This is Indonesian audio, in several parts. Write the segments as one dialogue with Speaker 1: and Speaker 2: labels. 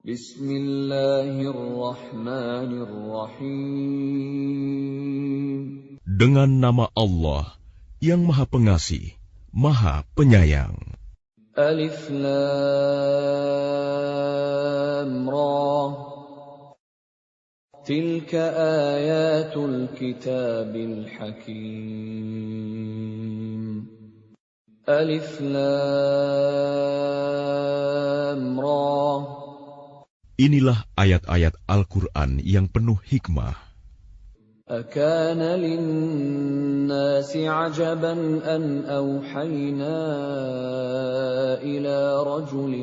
Speaker 1: Bismillahirrahmanirrahim.
Speaker 2: Dengan nama Allah yang Maha Pengasih, Maha Penyayang.
Speaker 1: Alif Lam Ra. Tilka ayatul kitabil hakim. Alif Lam Ra.
Speaker 2: Inilah ayat-ayat Al-Quran yang penuh hikmah.
Speaker 1: أكان للناس عجبا أن أوحينا إلى رجل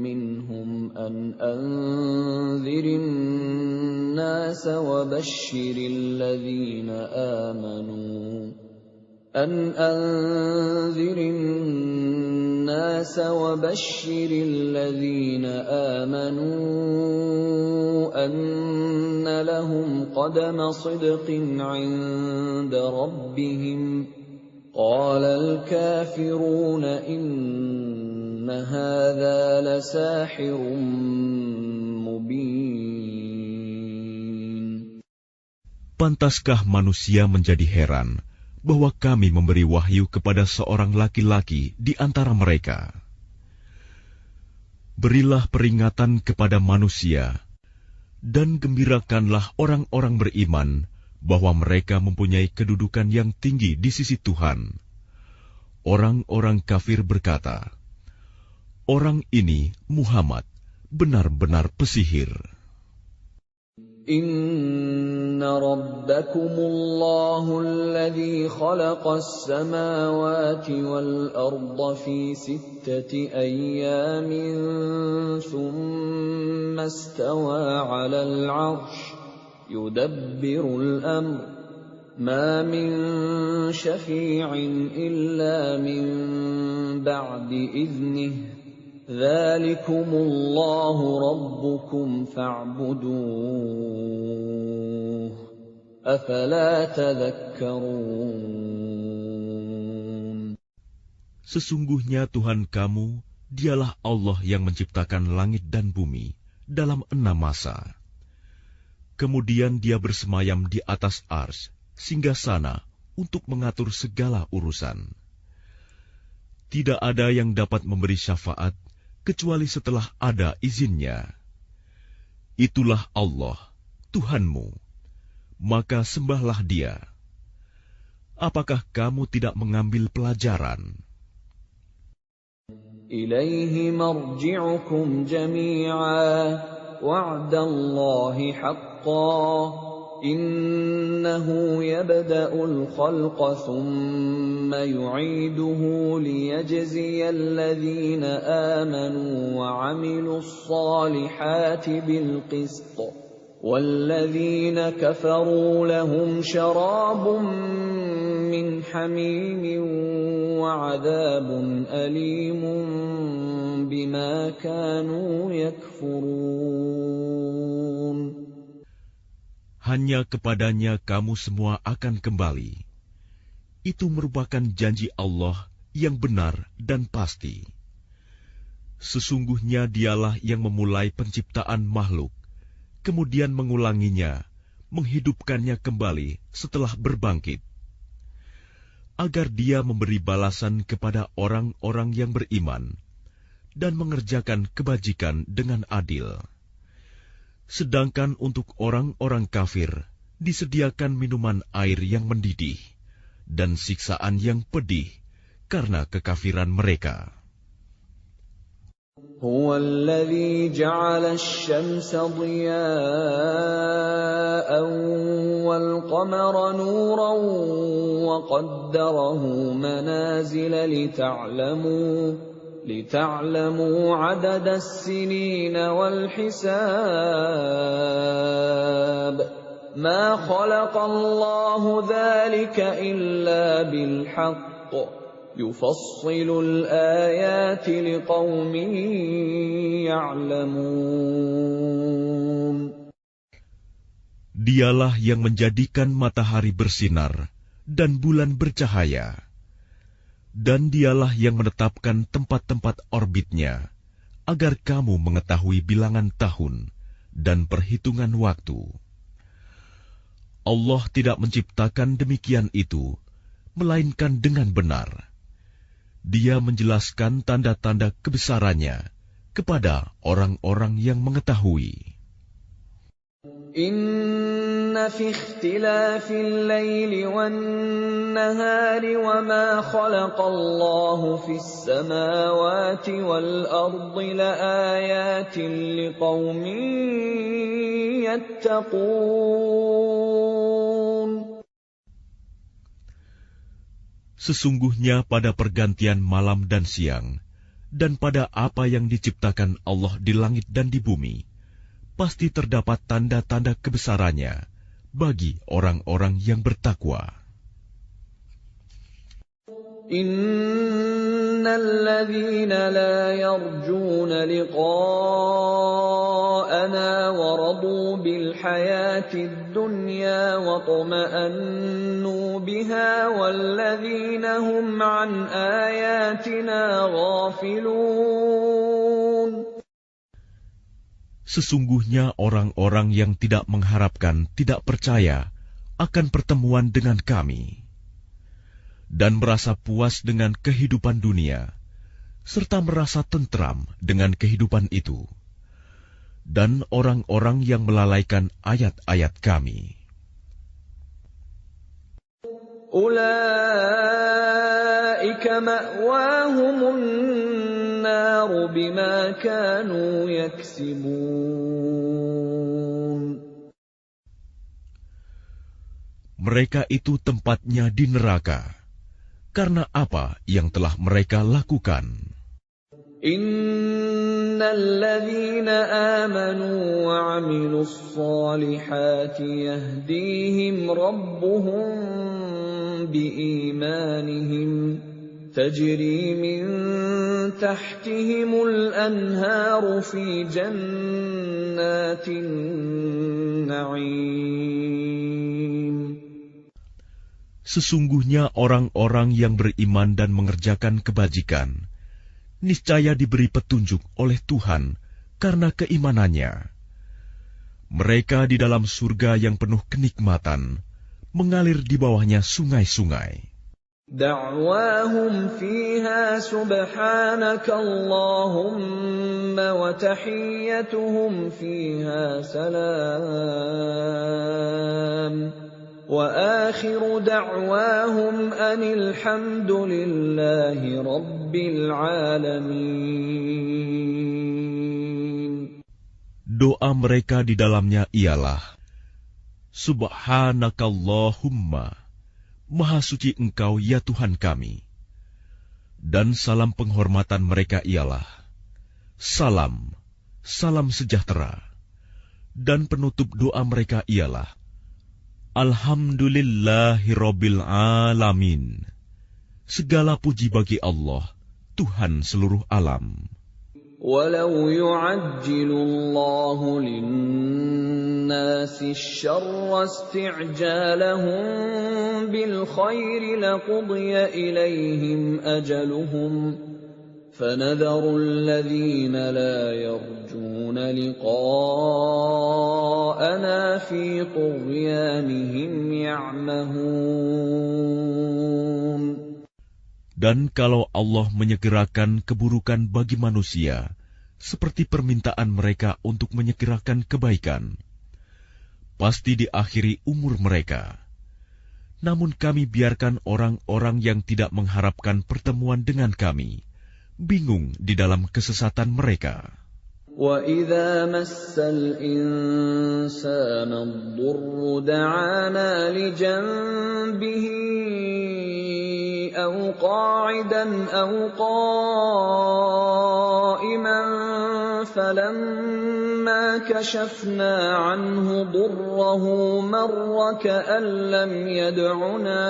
Speaker 1: منهم أن أنذر الناس وبشر الذين آمنوا أن لهم قدم صدق عند ربهم قال الكافرون إن هذا لساحر مبين.
Speaker 2: Pantaskah manusia menjadi heran bahwa kami memberi wahyu kepada seorang laki-laki di antara mereka? Berilah peringatan kepada manusia, dan gembirakanlah orang-orang beriman bahwa mereka mempunyai kedudukan yang tinggi di sisi Tuhan. Orang-orang kafir berkata, "Orang ini, Muhammad, benar-benar pesihir."
Speaker 1: Inna rabbakumullahu alladhi khalaqas samawati wal arda fi sittati ayyamin thumma istawa 'alal 'arsy yudabbirul amr ma min syafi'in illa min ba'di idhnihi Dzalikumullahu rabbukum fa'buduh. Afala tadhakkarun.
Speaker 2: Sesungguhnya Tuhan kamu, dialah Allah yang menciptakan langit dan bumi dalam 6 masa. Kemudian dia bersemayam di atas arsy, singgasana untuk mengatur segala urusan. Tidak ada yang dapat memberi syafaat kecuali setelah ada izinnya. Itulah Allah, Tuhanmu, maka sembahlah Dia. Apakah kamu tidak mengambil pelajaran?
Speaker 1: Ilaihi marji'ukum jami'a wa'dallahi haqqan. Innahu yabda'ul khalqa thumma yu'iduhu liyajziyal ladhina amanu wa 'amilus salihati bil qist. Walladhina kafaru lahum syarabun min hamimin wa 'adzabun alimun bima kanu yakfurun.
Speaker 2: Hanya kepadanya kamu semua akan kembali. Itu merupakan janji Allah yang benar dan pasti. Sesungguhnya Dialah yang memulai penciptaan makhluk, kemudian mengulanginya, menghidupkannya kembali setelah berbangkit, agar Dia memberi balasan kepada orang-orang yang beriman dan mengerjakan kebajikan dengan adil. Sedangkan untuk orang-orang kafir disediakan minuman air yang mendidih dan siksaan yang pedih karena kekafiran mereka.
Speaker 1: Huwa alladhi ja'ala asy-syamsa diya'an wal qamara nuran wa qaddarahu manazila لتعلموا عدد السنين والحساب ما خلق الله ذلك إلا بالحق يفصل الآيات لقوم يعلمون.
Speaker 2: Dialah yang menjadikan matahari bersinar dan bulan bercahaya. Dan Dialah yang menetapkan tempat-tempat orbitnya agar kamu mengetahui bilangan tahun dan perhitungan waktu. Allah tidak menciptakan demikian itu, melainkan dengan benar. Dia menjelaskan tanda-tanda kebesarannya kepada orang-orang yang mengetahui.
Speaker 1: Inna fi ikhtilafil laili wan nahari wa ma khalaqallahu fis samawati wal ardi laayatin liqaumin yattaqun.
Speaker 2: Sesungguhnya pada pergantian malam dan siang, dan pada apa yang diciptakan Allah di langit dan di bumi, pasti terdapat tanda-tanda kebesarannya bagi orang-orang yang bertakwa.
Speaker 1: Innal ladzina la yarjuna liqa'ana wa radu bil hayatid dunya wa tuma'annu biha wal ladzina hum an ayatina ghafilun.
Speaker 2: Sesungguhnya orang-orang yang tidak mengharapkan, tidak percaya akan pertemuan dengan kami, dan merasa puas dengan kehidupan dunia, serta merasa tentram dengan kehidupan itu, dan orang-orang yang melalaikan ayat-ayat kami.
Speaker 1: Ulaika ma'wahumun naru bima kanu yaksibun.
Speaker 2: Mereka itu tempatnya di neraka, karena apa yang telah mereka lakukan.
Speaker 1: Innal ladzina amanu wa 'amilus solihati yahdihim rabbuhum biimanihim tajri min tahtihimul anharu fi jannatin na'im.
Speaker 2: Sesungguhnya orang-orang yang beriman dan mengerjakan kebajikan, niscaya diberi petunjuk oleh Tuhan karena keimanannya. Mereka di dalam surga yang penuh kenikmatan, mengalir di bawahnya sungai-sungai.
Speaker 1: Da'wahum fiha subhanaka Allahumma wa tahiyyatuhum fiha salam. وآخر دعواهم أن الحمد لله رب العالمين.
Speaker 2: Doa mereka di dalamnya ialah, Subhanakallahumma, Maha suci Engkau ya Tuhan kami. Dan salam penghormatan mereka ialah, Salam, salam sejahtera. Dan penutup doa mereka ialah, Alhamdulillahirabbil alamin. Segala puji bagi Allah, Tuhan seluruh alam.
Speaker 1: Walau yu'ajjilu Allahu lin-nasi asy-syarra isti'jalahum bil khairi laqudiya ilaihim ajaluhum. فَنَذَرُ الَّذِينَ لَا يَرْجُونَ لِقَاءَنَا فِي طُغْيَانِهِمْ يَعْمَهُونَ.
Speaker 2: Dan kalau Allah menyegerakan keburukan bagi manusia, seperti permintaan mereka untuk menyegerakan kebaikan, pasti diakhiri umur mereka. Namun kami biarkan orang-orang yang tidak mengharapkan pertemuan dengan kami bingung di dalam kesesatan mereka.
Speaker 1: وَإِذَا مَسَّ الْإِنسَانَ الضُّرُّ دَعَانَا لِجَنبِهِ أَوْ قَاعِدًا أَوْ قَائِمًا فَلَمَّا كَشَفْنَا عَنْهُ ضُرَّهُ مَرَّ كَأَن لَّمْ يَدْعُنَا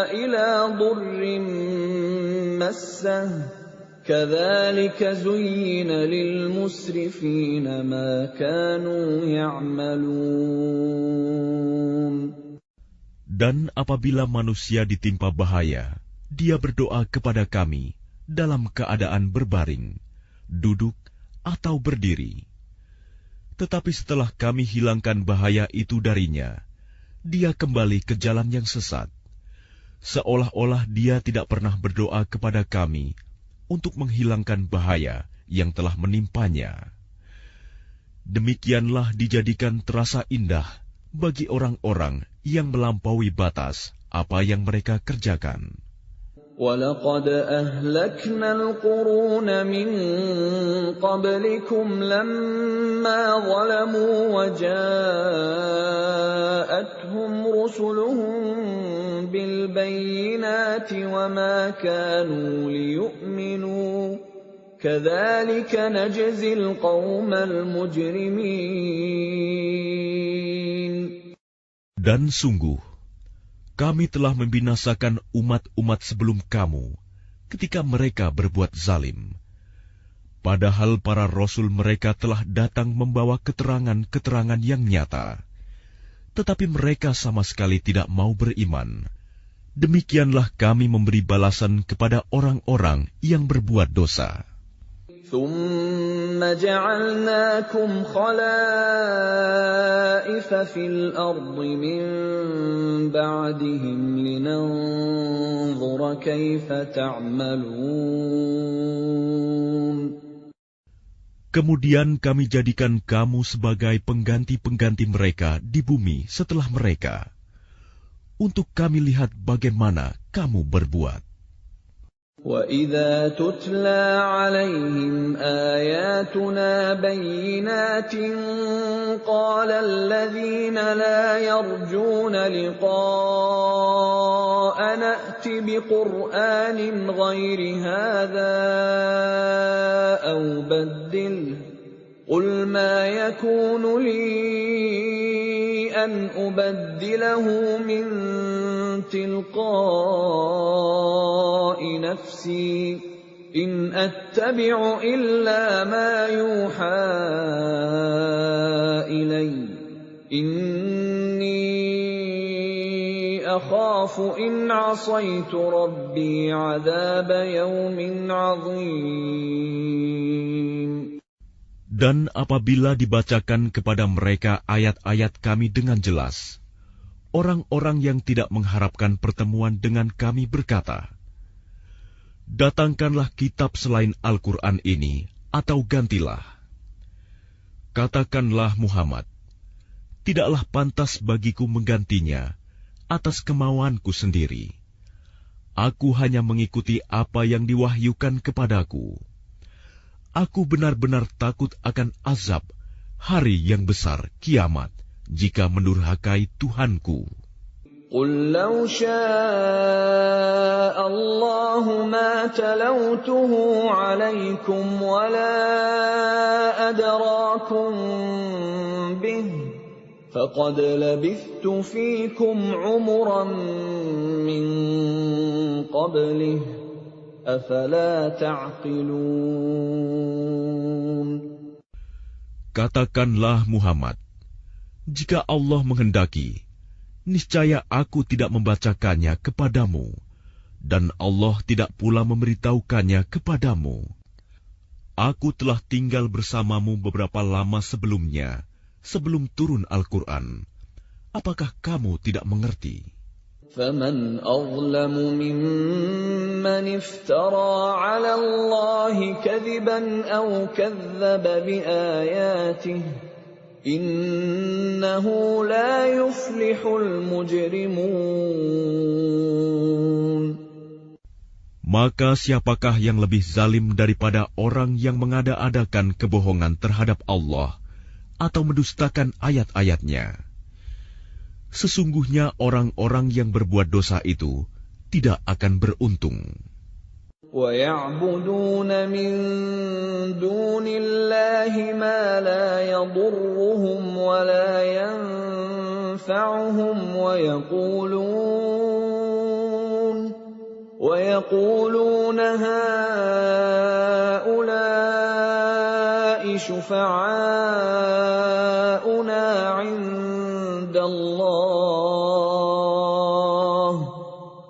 Speaker 1: إِلَى ضُرٍّ مَّسَّهُ كَذَلِكَ زُيِّنَ لِلْمُسْرِفِينَ مَا كَانُوا يَعْمَلُونَ.
Speaker 2: Dan apabila manusia ditimpa bahaya, dia berdoa kepada kami dalam keadaan berbaring, duduk, atau berdiri. Tetapi setelah kami hilangkan bahaya itu darinya, dia kembali ke jalan yang sesat, seolah-olah dia tidak pernah berdoa kepada kami untuk menghilangkan bahaya yang telah menimpanya. Demikianlah dijadikan terasa indah bagi orang-orang yang melampaui batas apa yang mereka kerjakan.
Speaker 1: وَلَقَدْ أَهْلَكْنَا الْقُرُونَ مِنْ قَبْلِكُمْ لَمَّا ظَلَمُوا وَجَاءَتْهُمْ رُسُلُهُم بِالْبَيِّنَاتِ وَمَا كَانُوا لِيُؤْمِنُوا كَذَلِكَ نَجْزِي الْقَوْمَ الْمُجْرِمِينَ.
Speaker 2: Dan sungguh, kami telah membinasakan umat-umat sebelum kamu ketika mereka berbuat zalim. Padahal para rasul mereka telah datang membawa keterangan-keterangan yang nyata. Tetapi mereka sama sekali tidak mau beriman. Demikianlah kami memberi balasan kepada orang-orang yang berbuat dosa.
Speaker 1: ثُمَّ جَعَلْنَاكُمْ خَلَائِفَ فِي الْأَرْضِ مِنْ بَعْدِهِمْ لِنَنْظُرَ كَيْفَ تَعْمَلُونَ.
Speaker 2: Kemudian kami jadikan kamu sebagai pengganti-pengganti mereka di bumi setelah mereka, untuk kami lihat bagaimana kamu berbuat.
Speaker 1: وَإِذَا تُتْلَى عَلَيْهِمْ آيَاتُنَا بَيِّنَاتٍ قَالَ الَّذِينَ لَا يَرْجُونَ لِقَاءَنَا ائْتِ بِقُرْآنٍ غَيْرِ هَذَا أَوْ بَدِّلْهُ قُلْ مَا يَكُونُ لِي أَنْ أُبَدِّلَهُ مِنْ تِلْقَاءِ نَفْسِي إِنْ أَتَّبِعُ إِلَّا مَا يُوحَى إِلَيَّ إِنِّي أَخَافُ إِنْ عَصَيْتُ رَبِّي عَذَابَ يَوْمٍ عَظِيمٍ.
Speaker 2: Dan apabila dibacakan kepada mereka ayat-ayat kami dengan jelas, orang-orang yang tidak mengharapkan pertemuan dengan kami berkata, "Datangkanlah kitab selain Al-Quran ini, atau gantilah." Katakanlah Muhammad, "Tidaklah pantas bagiku menggantinya atas kemauanku sendiri. Aku hanya mengikuti apa yang diwahyukan kepadaku. Aku benar-benar takut akan azab hari yang besar kiamat jika mendurhakai Tuhanku."
Speaker 1: قُل لَّوْ شَاءَ اللَّهُ مَا تَلَوْتُهُ عَلَيْكُمْ وَلَا أَدْرَاكُم بِهِ فَقَدْ لَبِثْتُ فِيكُمْ عُمُرًا مِّن قَبْلِهِ أَفَلَا تَعْقِلُونَ.
Speaker 2: Katakanlah Muhammad, jika Allah menghendaki, niscaya aku tidak membacakannya kepadamu, dan Allah tidak pula memberitahukannya kepadamu. Aku telah tinggal bersamamu beberapa lama sebelumnya, sebelum turun Al-Quran. Apakah kamu tidak mengerti?
Speaker 1: فَمَنْ أَظْلَمُ مِمَّنِ افْتَرَىٰ عَلَى اللَّهِ كَذِبًا أَوْ كَذَّبَ بِآيَاتِهِ إِنَّهُ لَا يُفْلِحُ الْمُجْرِمُونَ.
Speaker 2: Maka siapakah yang lebih zalim daripada orang yang mengada-adakan kebohongan terhadap Allah atau mendustakan ayat-ayatnya? Sesungguhnya orang-orang yang berbuat dosa itu tidak akan beruntung.
Speaker 1: وَيَعْبُدُونَ مِن دُونِ اللَّهِ مَا لَا يَضُرُّهُمْ وَلَا يَنفَعُهُمْ وَيَقُولُونَ هَٰؤُلَاءِ شُفَعَاؤُنَا عِندَ اللَّهِ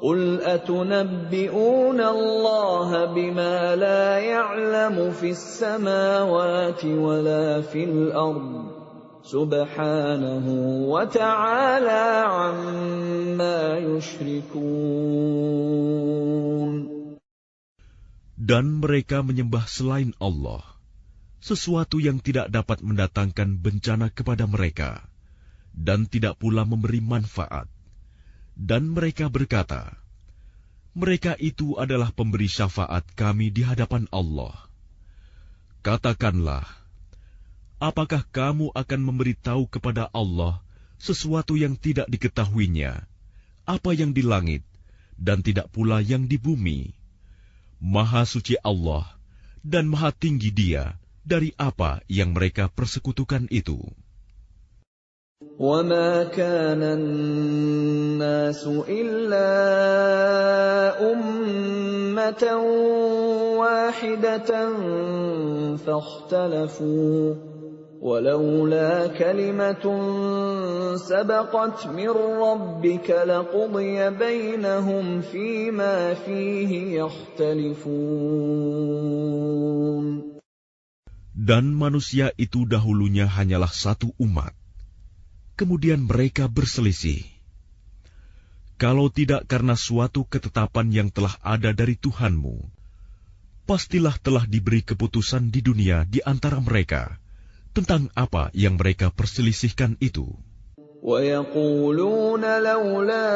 Speaker 1: قُلْ أتنبئون الله بما لا يعلم في السماوات ولا في الأرض سبحانه وتعالى عما يشركون.
Speaker 2: Dan mereka menyembah selain Allah, sesuatu yang tidak dapat mendatangkan bencana kepada mereka, dan tidak pula memberi manfaat. Dan mereka berkata, mereka itu adalah pemberi syafaat kami di hadapan Allah. Katakanlah, apakah kamu akan memberitahu kepada Allah sesuatu yang tidak diketahuinya, apa yang di langit, dan tidak pula yang di bumi? Maha suci Allah, dan maha tinggi Dia dari apa yang mereka persekutukan itu.
Speaker 1: وَمَا كَانَ النَّاسُ إِلَّا أُمَّةً وَاحِدَةً فَاخْتَلَفُوا وَلَوْلَا كَلِمَةٌ سَبَقَتْ مِنْ رَبِّكَ لَقُضِيَ بَيْنَهُمْ فِيمَا فِيهِ يَخْتَلِفُونَ.
Speaker 2: Dan manusia itu dahulunya hanyalah satu umat. Kemudian mereka berselisih. Kalau tidak karena suatu ketetapan yang telah ada dari Tuhanmu, pastilah telah diberi keputusan di dunia di antara mereka tentang apa yang mereka perselisihkan itu.
Speaker 1: وَيَقُولُونَ لَوْلَا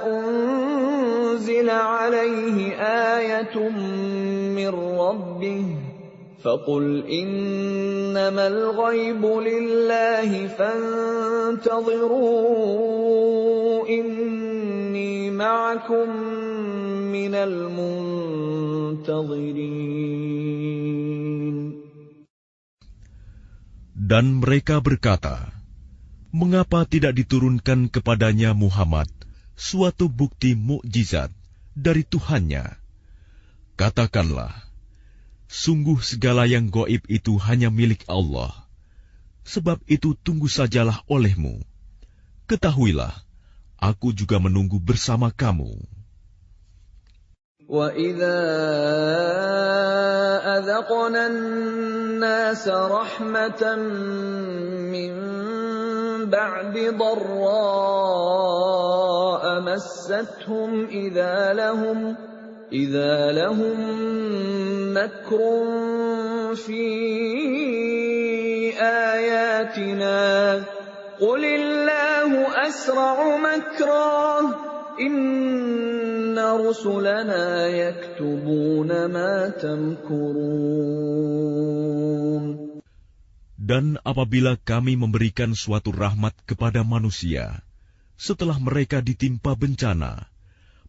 Speaker 1: أُنْزِلَ عَلَيْهِ آيَةٌ مِّن رَّبِّهِ فَقُلْ إِنَّمَا الْغَيْبُ لِلَّهِ فَانْتَظِرُوا إِنِّي مَعَكُمْ مِنَ الْمُنْتَظِرِينَ.
Speaker 2: Dan mereka berkata, mengapa tidak diturunkan kepadanya Muhammad suatu bukti mukjizat dari Tuhannya? Katakanlah, sungguh segala yang gaib itu hanya milik Allah. Sebab itu tunggu sajalah olehmu. Ketahuilah, aku juga menunggu bersama kamu.
Speaker 1: وَإِذَا أَذَقْنَا النَّاسَ رَحْمَةً مِّن بَعْدِ ضَرَّاءَ مَسَّتْهُمْ إِذَا لَهُم مَّكْرٌ فِي آيَاتِنَا قُلِ اللَّهُ أَسْرَعُ مَكْرًا إِنَّ رُسُلَنَا يَكْتُبُونَ مَا تَمْكُرُونَ.
Speaker 2: Dan apabila kami memberikan suatu rahmat kepada manusia, setelah mereka ditimpa bencana,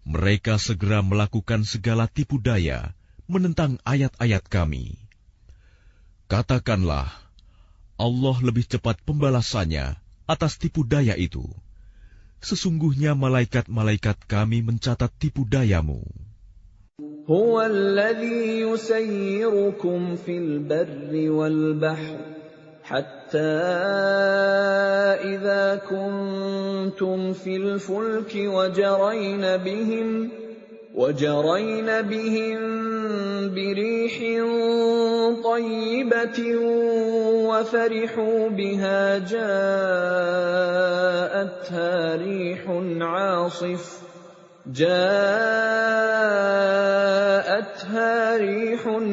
Speaker 2: mereka segera melakukan segala tipu daya menentang ayat-ayat kami. Katakanlah, Allah lebih cepat pembalasannya atas tipu daya itu. Sesungguhnya malaikat-malaikat kami mencatat tipu dayamu.
Speaker 1: هُوَ الَّذِي يُسَيِّرُكُمْ فِي الْبَرِّ وَالْبَحْرِ حَتَّى إِذَا كُنتُمْ فِي الْفُلْكِ وَجَرَيْنَ بِهِمْ بِرِيحٍ طَيِّبَةٍ وَفَرِحُوا بِهَا جَاءَتْهَا رِيحٌ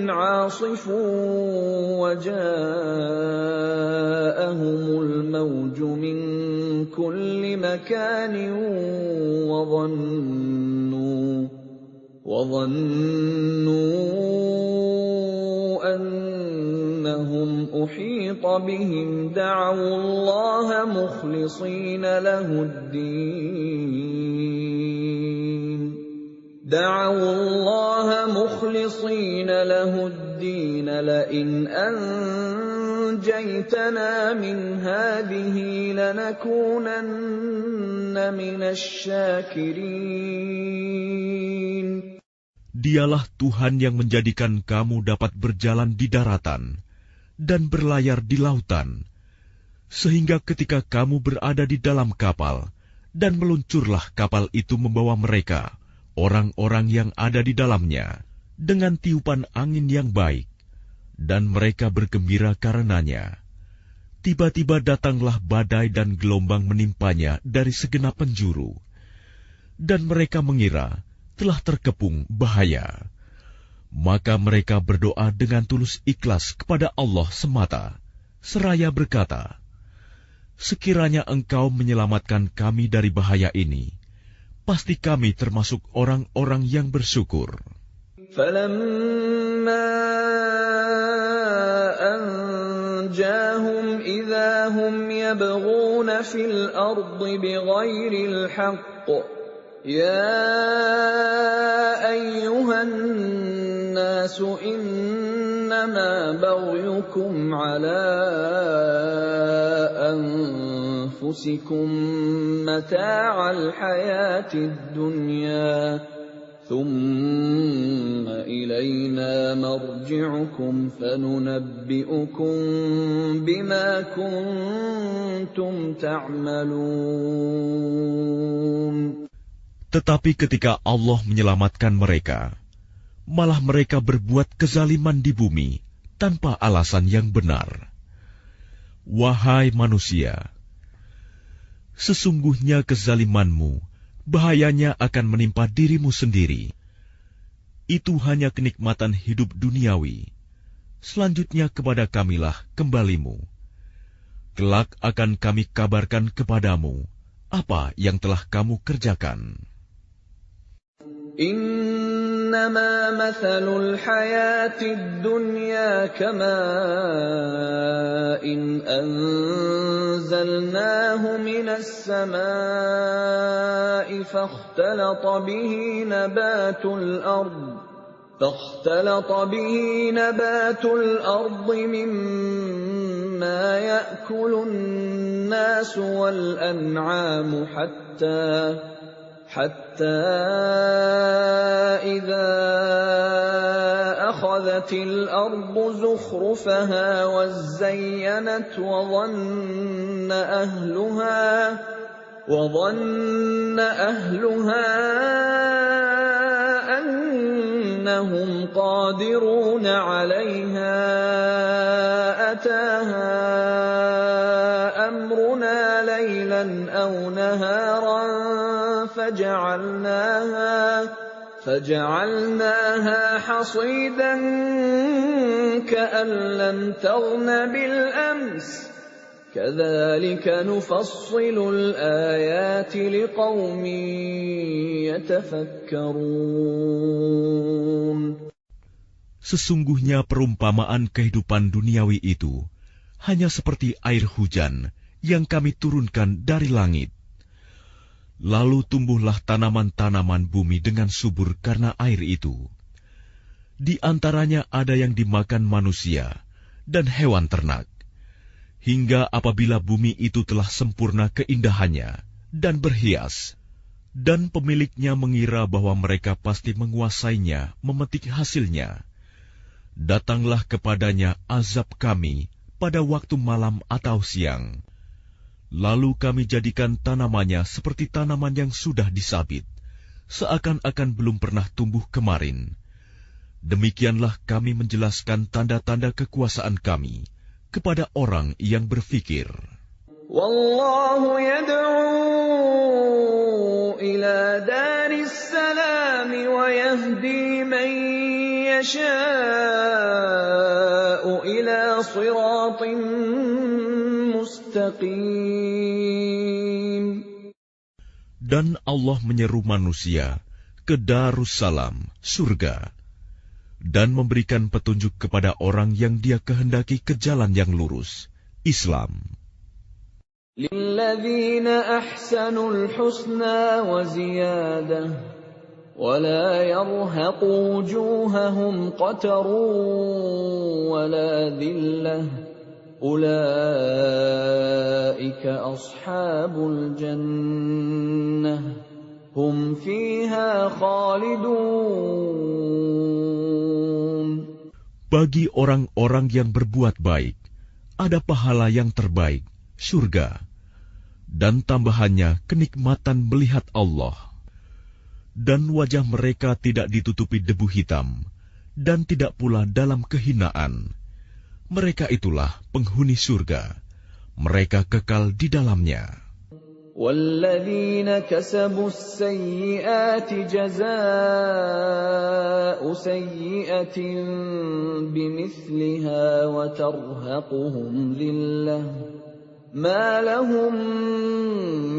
Speaker 1: عَاصِفٌ وَجَاءَهُمُ الْمَوْجُ مِنْ كُلِّ مَكَانٍ وَظَنُّوا أَنَّهُمْ أُحِيطَ بِهِمْ دَعَوُا اللَّهَ مُخْلِصِينَ لَهُ الدِّينَ لَئِنْ أَنْجَيْتَنَا مِنْ هَٰذِهِ لَنَكُونَنَّ مِنَ الشَّاكِرِينَ.
Speaker 2: Dialah Tuhan yang menjadikan kamu dapat berjalan di daratan dan berlayar di lautan, sehingga ketika kamu berada di dalam kapal Dan meluncurlah kapal itu membawa mereka, orang-orang yang ada di dalamnya, dengan tiupan angin yang baik, dan mereka bergembira karenanya. Tiba-tiba datanglah badai dan gelombang menimpanya dari segenap penjuru, dan mereka mengira telah terkepung bahaya. Maka mereka berdoa dengan tulus ikhlas kepada Allah semata, seraya berkata, "Sekiranya Engkau menyelamatkan kami dari bahaya ini, pasti kami termasuk orang-orang yang bersyukur."
Speaker 1: فَلَمَّا أَنْجَاهُمْ إِذَا هُمْ يَبْغُونَ فِي الْأَرْضِ بِغَيْرِ الْحَقِّ يَا أَيُّهَا النَّاسُ إِنَّمَا بَغْيُكُمْ عَلَىٰ أَنفُسِكُم مَّتَاعَ الْحَيَاةِ الدُّنْيَا ثُمَّ إِلَيْنَا مَرْجِعُكُمْ فَنُنَبِّئُكُم بِمَا كُنتُمْ تَعْمَلُونَ.
Speaker 2: Tetapi ketika Allah menyelamatkan mereka, malah mereka berbuat kezaliman di bumi tanpa alasan yang benar. Wahai manusia, sesungguhnya kezalimanmu bahayanya akan menimpa dirimu sendiri. Itu hanya kenikmatan hidup duniawi. Selanjutnya kepada Kamilah kembalimu. Kelak akan kami kabarkan kepadamu apa yang telah kamu kerjakan.
Speaker 1: إنما مثل الحياة الدنيا كماء أنزلناه من السماء فاختلط به نبات الأرض مما يأكل الناس والأنعام حتى إذا أخذت الأرض زخرفها وزينت وظن أهلها أنهم قادرون عليها أتاها أمرنا ليلا أو نهارا فجعلناها حصيدا كأن لم تغن بالأمس كذلك نفصل الآيات لقوم يتفكرون.
Speaker 2: Sesungguhnya perumpamaan kehidupan duniawi itu hanya seperti air hujan yang kami turunkan dari langit. Lalu tumbuhlah tanaman-tanaman bumi dengan subur karena air itu. Di antaranya ada yang dimakan manusia dan hewan ternak. Hingga apabila bumi itu telah sempurna keindahannya dan berhias, dan pemiliknya mengira bahwa mereka pasti menguasainya, memetik hasilnya, datanglah kepadanya azab kami pada waktu malam atau siang. Lalu kami jadikan tanamannya seperti tanaman yang sudah disabit, seakan-akan belum pernah tumbuh kemarin. Demikianlah kami menjelaskan tanda-tanda kekuasaan kami kepada orang yang berfikir.
Speaker 1: Wallahu yad'u ila daris salam wa yahdi man yasha'u ila siratin mustaqim.
Speaker 2: Dan Allah menyeru manusia ke Darussalam, surga, dan memberikan petunjuk kepada orang yang Dia kehendaki ke jalan yang lurus, Islam.
Speaker 1: Lilladzina ahsanul husna wa ziyadah wa la yarhaqu wujuhahum qatarun wa la dhillah ulaika ashabul jannah hum fiha khalidun.
Speaker 2: Bagi orang-orang yang berbuat baik, ada pahala yang terbaik, surga. dan tambahannya kenikmatan melihat Allah. Dan wajah mereka tidak ditutupi debu hitam, dan tidak pula dalam kehinaan. Mereka itulah penghuni surga. Mereka kekal di dalamnya.
Speaker 1: وَالَّذِينَ كَسَبُوا السَّيِّئَاتِ جَزَاءُ سَيِّئَةٍ بِمِثْلِهَا وَتَرْهَقُهُمْ ذِلَّةٌ مَا لَهُم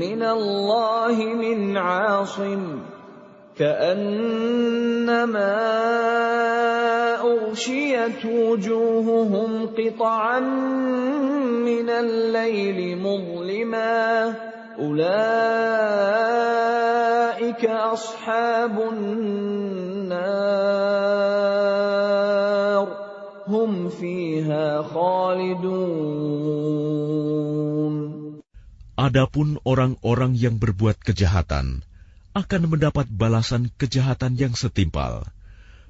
Speaker 1: مِّنَ اللَّهِ مِنْ عَاصِمٍ كَأَنَّمَا أُغْشِيَتْ وُجُوهُهُمْ قِطَعًا مِّنَ اللَّيْلِ مُظْلِمًا أُولَئِكَ أَصْحَابُ النَّارِ هُمْ فِيهَا خَالِدُونَ.
Speaker 2: Adapun orang-orang yang berbuat kejahatan akan mendapat balasan kejahatan yang setimpal,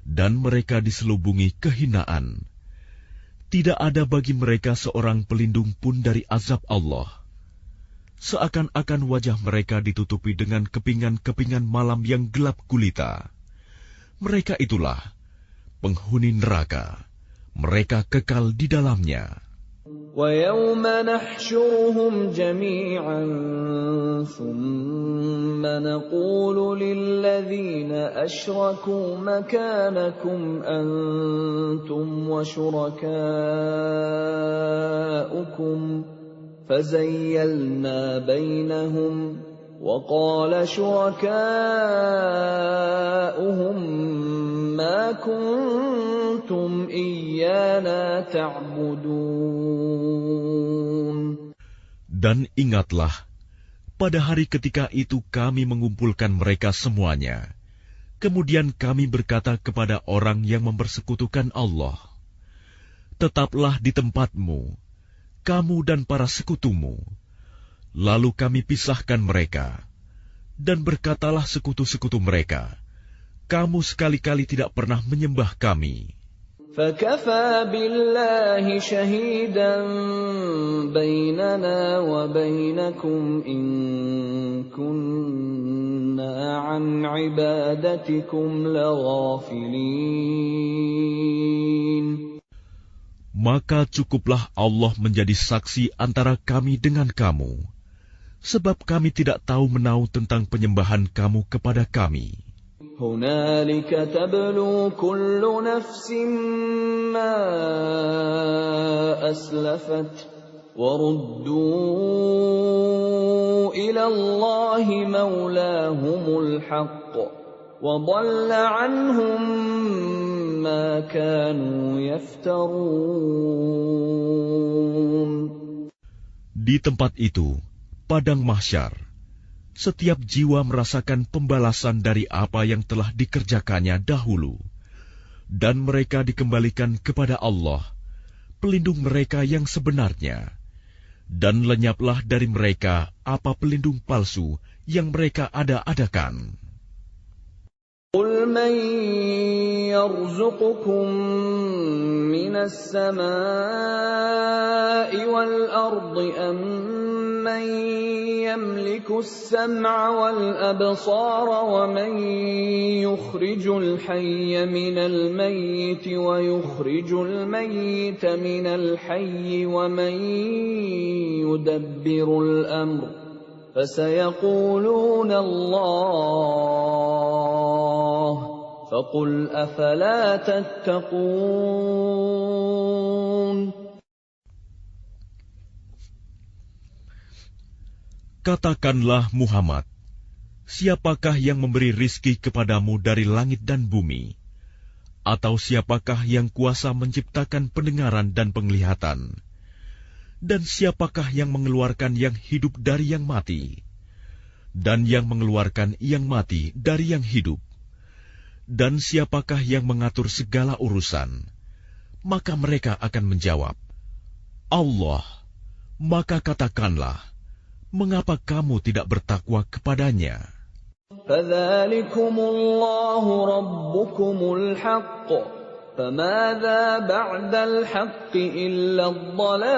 Speaker 2: dan mereka diselubungi kehinaan. Tidak ada bagi mereka seorang pelindung pun dari azab Allah. Seakan-akan wajah mereka ditutupi dengan kepingan-kepingan malam yang gelap gulita. Mereka itulah penghuni neraka. Mereka kekal di dalamnya.
Speaker 1: وَيَوْمَ نَحْشُرُهُمْ جَمِيعًا ثُمَّ نَقُولُ لِلَّذِينَ أَشْرَكُوا مَكَانَكُمْ أَنْتُمْ وَشُرَكَاؤُكُمْ فَزَيَّلْنَا بَيْنَهُمْ وَقَالَ شُرَكَاؤُهُمْ مَا كُنْتُمْ إِيَّانَا تَعْبُدُونَ.
Speaker 2: Dan ingatlah, pada hari ketika itu kami mengumpulkan mereka semuanya. Kemudian kami berkata kepada orang yang mempersekutukan Allah, tetaplah di tempatmu, kamu dan para sekutumu. Lalu kami pisahkan mereka, dan berkatalah sekutu-sekutu mereka, kamu sekali-kali tidak pernah menyembah kami.
Speaker 1: فَكَفَى بِاللَّهِ شَهِيدًا بَيْنَنَا وَبَيْنَكُمْ إِن كُنَّا عَنْ عِبَادَتِكُمْ لَغَافِلِينَ.
Speaker 2: Maka cukuplah Allah menjadi saksi antara kami dengan kamu, sebab kami tidak tahu menau tentang penyembahan kamu kepada kami.
Speaker 1: هُنَالِكَ تَبْلُو كُلُّ نَفْسٍ مَّا أَسْلَفَتْ وَرُدُّوا إِلَى اللَّهِ مَوْلَاهُمُ الْحَقِّ وَضَلَّ عَنْهُم مَّا كَانُوا يَفْتَرُونَ.
Speaker 2: Di tempat itu, padang mahsyar, setiap jiwa merasakan pembalasan dari apa yang telah dikerjakannya dahulu, dan mereka dikembalikan kepada Allah, pelindung mereka yang sebenarnya, dan lenyaplah dari mereka apa pelindung palsu yang mereka ada-adakan.
Speaker 1: قُلْ مَن يَرْزُقُكُم مِّنَ السَّمَاءِ وَالْأَرْضِ أَمَّن يَمْلِكُ السَّمْعَ وَالْأَبْصَارَ وَمَن يُخْرِجُ الْحَيَّ مِنَ الْمَيِّتِ وَيُخْرِجُ الْمَيِّتَ مِنَ الْحَيِّ وَمَن يُدَبِّرُ الْأَمْرَ فَسَيَقُولُونَ اللَّهُ فَقُلْ أَفَلَا تَتَّقُونَ.
Speaker 2: Katakanlah Muhammad, siapakah yang memberi rizki kepadamu dari langit dan bumi? Atau siapakah yang kuasa menciptakan pendengaran dan penglihatan? Dan siapakah yang mengeluarkan yang hidup dari yang mati? Dan yang mengeluarkan yang mati dari yang hidup? Dan siapakah yang mengatur segala urusan? Maka mereka akan menjawab, Allah. Maka katakanlah, mengapa kamu tidak bertakwa kepadanya?
Speaker 1: فَذَلِكُمُ اللَّهُ رَبُّكُمُ الْحَقُّ فَمَاذَا بَعْدَ الْحَقِّ إِلَّا الضَّلَالُ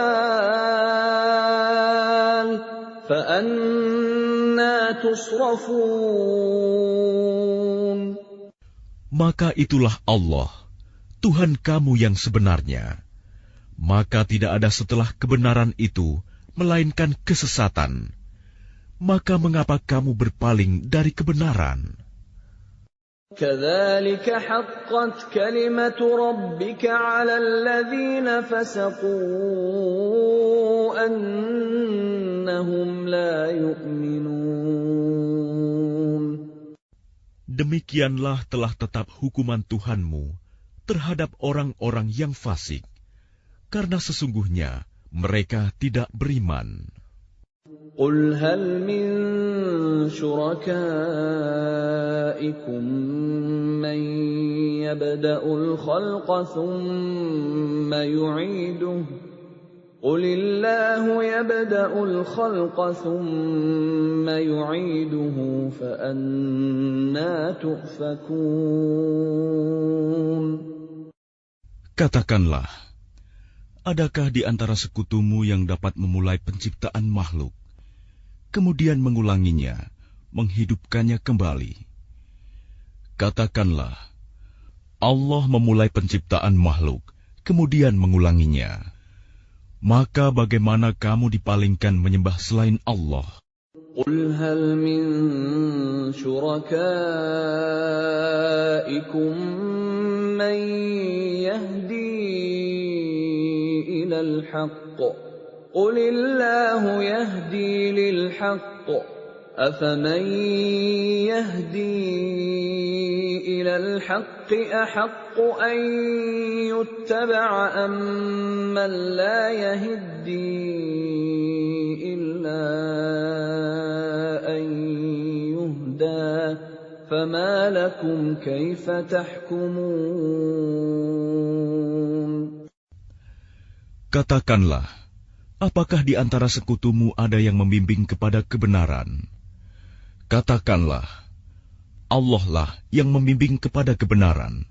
Speaker 1: فَأَنَّىٰ تُصْرَفُونَ
Speaker 2: Maka itulah Allah, Tuhan kamu yang sebenarnya. Maka tidak ada setelah kebenaran itu, melainkan kesesatan. Maka mengapa kamu berpaling dari kebenaran?
Speaker 1: كَذَٰلِكَ حَقَّتْ كَلِمَةُ رَبِّكَ عَلَى الَّذِينَ فَسَقُوا أَنَّهُمْ لَا يُؤْمِنُونَ
Speaker 2: Demikianlah telah tetap hukuman Tuhanmu terhadap orang-orang yang fasik, karena sesungguhnya mereka tidak beriman.
Speaker 1: قُلْ هَلْ مِن شُرَكَائِكُم مَّن يَبْدَأُ الْخَلْقَ ثُمَّ يُعِيدُهُ قُلِ اللَّهُ يَبْدَأُ الْخَلْقَ ثُمَّ يُعِيدُهُ فَأَنَّىٰ تُؤْفَكُونَ
Speaker 2: Katakanlah, adakah di antara sekutumu yang dapat memulai penciptaan makhluk, kemudian mengulanginya, menghidupkannya kembali? Katakanlah, Allah memulai penciptaan makhluk, kemudian mengulanginya. Maka bagaimana kamu dipalingkan menyembah selain Allah?
Speaker 1: قُلْ هَلْ مِن شُرَكَائِكُم مَّن يَهْدِي إِلَى الْحَقِّ قُلِ اللَّهُ يَهْدِي لِلْحَقِّ أَفَمَن يَهْدِي إِلَى الْحَقِّ أَحَقُّ أَن يُتَّبَعَ أَمَّن لَّا يَهِدِّي إِلَّا أَن يُهْدَىٰ فَمَا لَكُمْ كَيْفَ تَحْكُمُونَ
Speaker 2: Katakanlah, apakah di antara sekutumu ada yang membimbing kepada kebenaran? Katakanlah, Allah lah yang membimbing kepada kebenaran.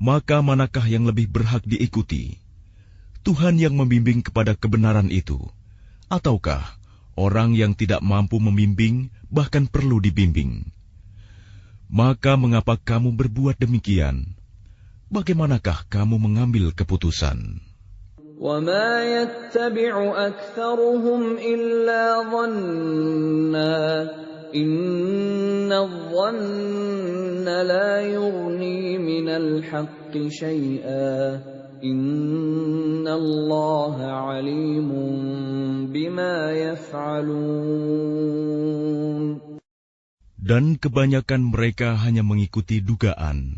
Speaker 2: Maka manakah yang lebih berhak diikuti? Tuhan yang membimbing kepada kebenaran itu, ataukah orang yang tidak mampu membimbing, bahkan perlu dibimbing? Maka mengapa kamu berbuat demikian? Bagaimanakah kamu mengambil keputusan?
Speaker 1: وَمَا يَتَّبِعُ أَكْثَرُهُمْ إِلَّا ظَنًّا إِنَّ الظَّنَّ لَا يُغْنِي مِنَ الْحَقِّ شَيْئًا إِنَّ اللَّهَ عَلِيمٌ بِمَا يَفْعَلُونَ
Speaker 2: Dan kebanyakan mereka hanya mengikuti dugaan.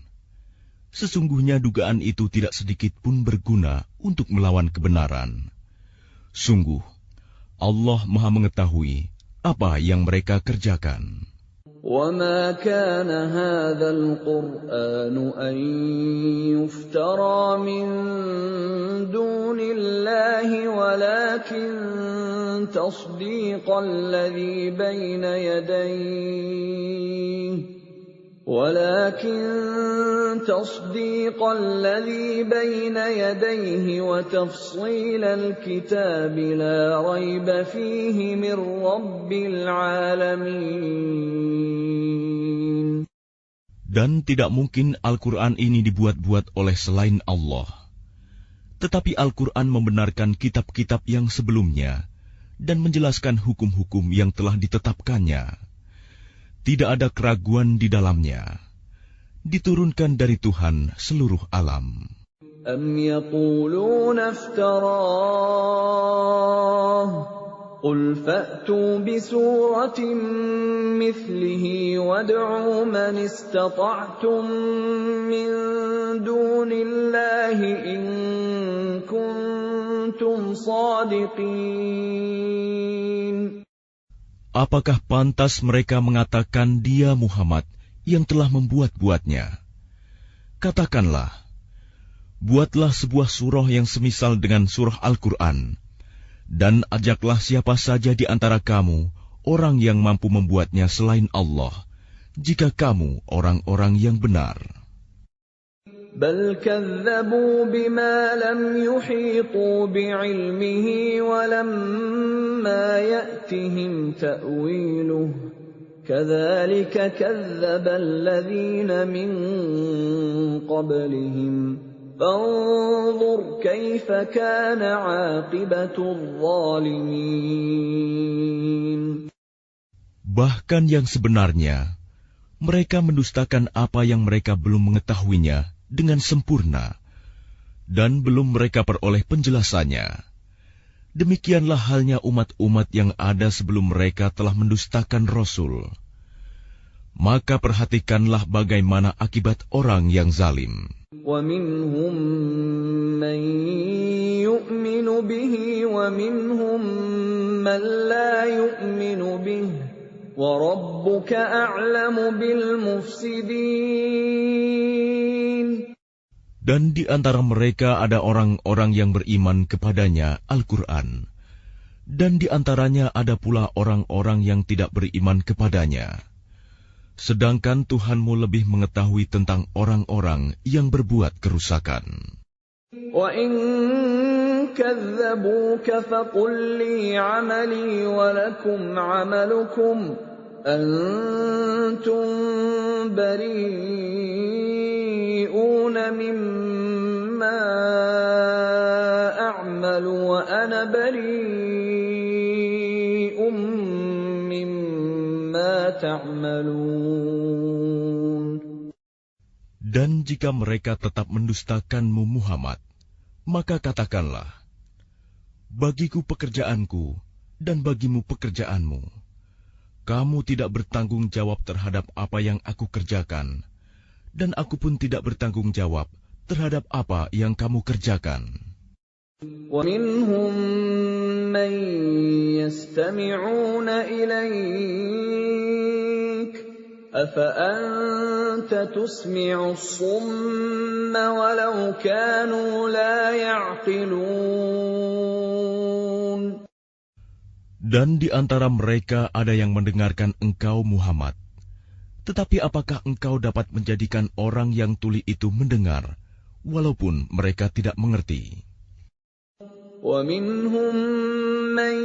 Speaker 2: Sesungguhnya dugaan itu tidak sedikit pun berguna untuk melawan kebenaran. Sungguh, Allah Maha mengetahui apa yang mereka kerjakan.
Speaker 1: وَمَا كَانَ هَٰذَا الْقُرْآنُ أَن يُفْتَرَىٰ مِن دُونِ اللَّهِ وَلَٰكِن تَصْدِيقَ الَّذِي بَيْنَ يَدَيْهِ وَتَفْصِيلَ الْكِتَابِ لَا رَيْبَ فِيهِ مِن رَّبِّ الْعَالَمِينَ
Speaker 2: Dan tidak mungkin Al-Quran ini dibuat-buat oleh selain Allah. Tetapi Al-Quran membenarkan kitab-kitab yang sebelumnya dan menjelaskan hukum-hukum yang telah ditetapkannya. Tidak ada keraguan di dalamnya. Diturunkan dari Tuhan seluruh alam.
Speaker 1: أَمْ يَقُولُونَ افْتَرَاهُ قُلْ فَأْتُوا بِسُورَةٍ مِّثْلِهِ وَادْعُوا مَنِ اسْتَطَعْتُم مِّن دُونِ اللَّهِ إِن كُنتُمْ صَادِقِينَ
Speaker 2: Apakah pantas mereka mengatakan dia Muhammad yang telah membuat-buatnya? Katakanlah, buatlah sebuah surah yang semisal dengan surah Al-Quran, dan ajaklah siapa saja di antara kamu, orang yang mampu membuatnya selain Allah, jika kamu orang-orang yang benar.
Speaker 1: بل كذبوا بما لم يحيطوا بعلمه ولما يأتهم تأويله كذلك كذب الذين من قبلهم فانظر كيف كان عاقبة الظالمين.
Speaker 2: Bahkan yang sebenarnya, mereka mendustakan apa yang mereka belum mengetahuinya dengan sempurna, dan belum mereka peroleh penjelasannya. Demikianlah halnya umat-umat yang ada sebelum mereka telah mendustakan Rasul. Maka perhatikanlah bagaimana akibat orang yang zalim.
Speaker 1: وَمِنْهُمْ مَنْ يُؤْمِنُ بِهِ وَمِنْهُمْ مَنْ لَا يُؤْمِنُ بِهِ وَرَبُّكَ أَعْلَمُ بِالْمُفْسِدِينَ.
Speaker 2: Dan di antara mereka ada orang-orang yang beriman kepadanya Al-Quran, dan di antaranya ada pula orang-orang yang tidak beriman kepadanya. Sedangkan Tuhanmu lebih mengetahui tentang orang-orang yang berbuat kerusakan.
Speaker 1: وَإِن كَذَّبُوكَ فَقُل لِّي عَمَلِي وَلَكُمْ عَمَلُكُمْ أَنتُم بَرِيئُونَ مِمَّا أَعْمَلُ وَأَنَا بَرِيءٌ مِّمَّا تَعْمَلُونَ.
Speaker 2: Dan jika mereka tetap mendustakanmu Muhammad, maka katakanlah, bagiku pekerjaanku dan bagimu pekerjaanmu. Kamu tidak bertanggung jawab terhadap apa yang aku kerjakan, dan aku pun tidak bertanggung jawab terhadap apa yang kamu kerjakan.
Speaker 1: وَمِنْهُمْ مَنْ يَسْتَمِعُونَ إِلَيْكَ أَفَأَنْتَ تُسْمِعُ الصُّمَّ وَلَوْ كَانُوا لَا يَعْقِلُونَ.
Speaker 2: Dan di antara mereka ada yang mendengarkan engkau Muhammad. Tetapi apakah engkau dapat menjadikan orang yang tuli itu mendengar, walaupun mereka tidak mengerti?
Speaker 1: وَمِنْهُمْ مَنْ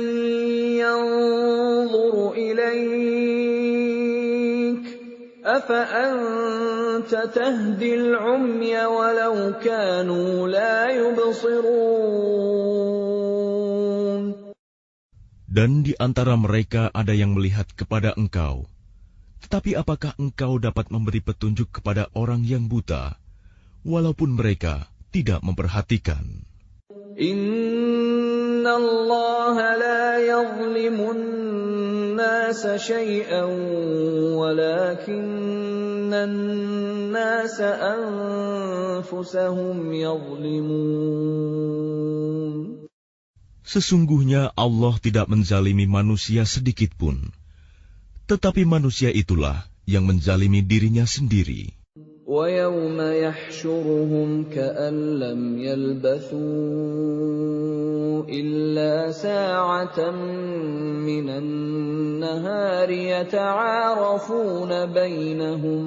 Speaker 1: يَنْظُرُ إِلَيْكَ أَفَأَنْتَ تَهْدِي الْعُمْيَ وَلَوْ كَانُوا لَا يُبْصِرُونَ.
Speaker 2: Dan di antara mereka ada yang melihat kepada engkau. Tetapi apakah engkau dapat memberi petunjuk kepada orang yang buta, walaupun mereka tidak memperhatikan?
Speaker 1: Inna Allah la yazlimun nasa shay'an walakinna an-nasa anfusahum yazlimun.
Speaker 2: Sesungguhnya Allah tidak menzalimi manusia sedikit pun, tetapi manusia itulah yang menzalimi dirinya sendiri.
Speaker 1: وَيَوْمَ يَحْشُرُهُمْ كَأَن لَّمْ يَلْبَثُوا إِلَّا سَاعَةً مِّنَ النَّهَارِ يَتَعَارَفُونَ بَيْنَهُمْ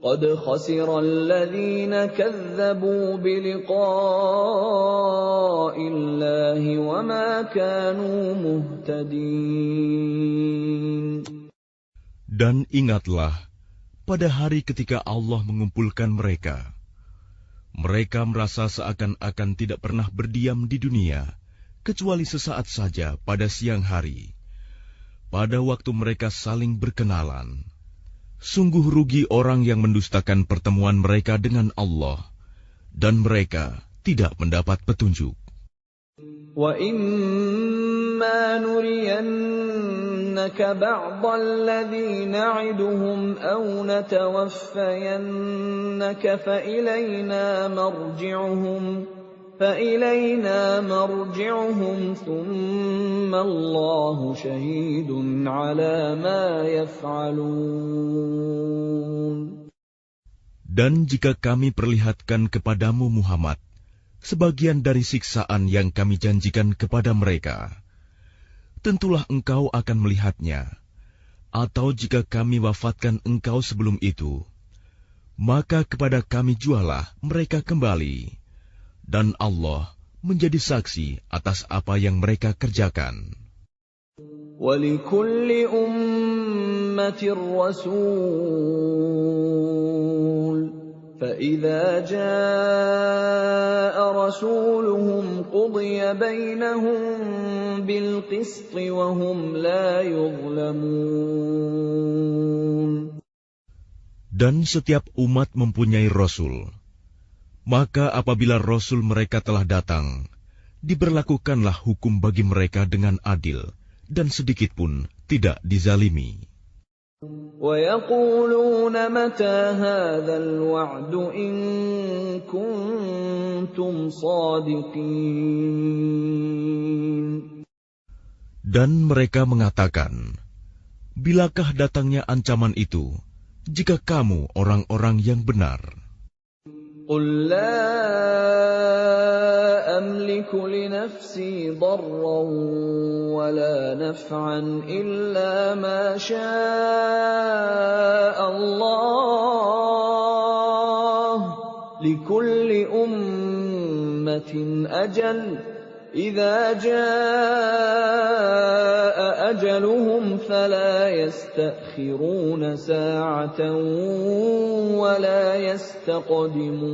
Speaker 1: قَدْ خَسِرَ الَّذِينَ كَذَّبُوا بِلِقَاءِ اللَّهِ وَمَا كَانُوا مُهْتَدِينَ.
Speaker 2: Dan ingatlah, pada hari ketika Allah mengumpulkan mereka, mereka merasa seakan-akan tidak pernah berdiam di dunia, kecuali sesaat saja pada siang hari. Pada waktu mereka saling berkenalan, sungguh rugi orang yang mendustakan pertemuan mereka dengan Allah, dan mereka tidak mendapat petunjuk. وَإِمَّا نُرِيَنَّكَ بَعْضَ الَّذِي نَعِدُهُمْ أَوْ نَتَوَفَّيَنَّكَ فَإِلَيْنَا مَرْجِعُهُمْ ثُمَّ اللَّهُ شَهِيدٌ عَلَى مَا يَفْعَلُونَ. Dan jika kami perlihatkan kepadamu Muhammad sebagian dari siksaan yang kami janjikan kepada mereka, tentulah engkau akan melihatnya. Atau jika kami wafatkan engkau sebelum itu, maka kepada kami jualah mereka kembali, dan Allah menjadi saksi atas apa yang mereka kerjakan.
Speaker 1: وَلِكُلِّ أُمَّةٍ رَّسُولٌ فَإِذَا جَاءَ رَسُولُهُمْ قُضِيَ بَيْنَهُم بِالْقِسْطِ وَهُمْ لَا يُظْلَمُونَ.
Speaker 2: Dan setiap umat mempunyai Rasul. Maka apabila Rasul mereka telah datang, diberlakukanlah hukum bagi mereka dengan adil, dan sedikit pun tidak dizalimi.
Speaker 1: وَيَقُولُونَ مَتَى هَذَا الْوَعْدُ إِن كُنتُمْ صَادِقِينَ.
Speaker 2: Dan mereka mengatakan, bilakah datangnya ancaman itu, jika kamu orang-orang yang benar?
Speaker 1: قُل لَّا أَمْلِكُ لِنَفْسِي ضَرًّا وَلَا نَفْعًا إِلَّا مَا شَاءَ اللَّهُ ۗ لِكُلِّ أُمَّةٍ أَجَلٌ ۖ إِذَا جَاءَ أَجَلُهُمْ فَلَا يَسْتَأْخِرُونَ سَاعَةً وَلَا يَسْتَقْدِمُونَ.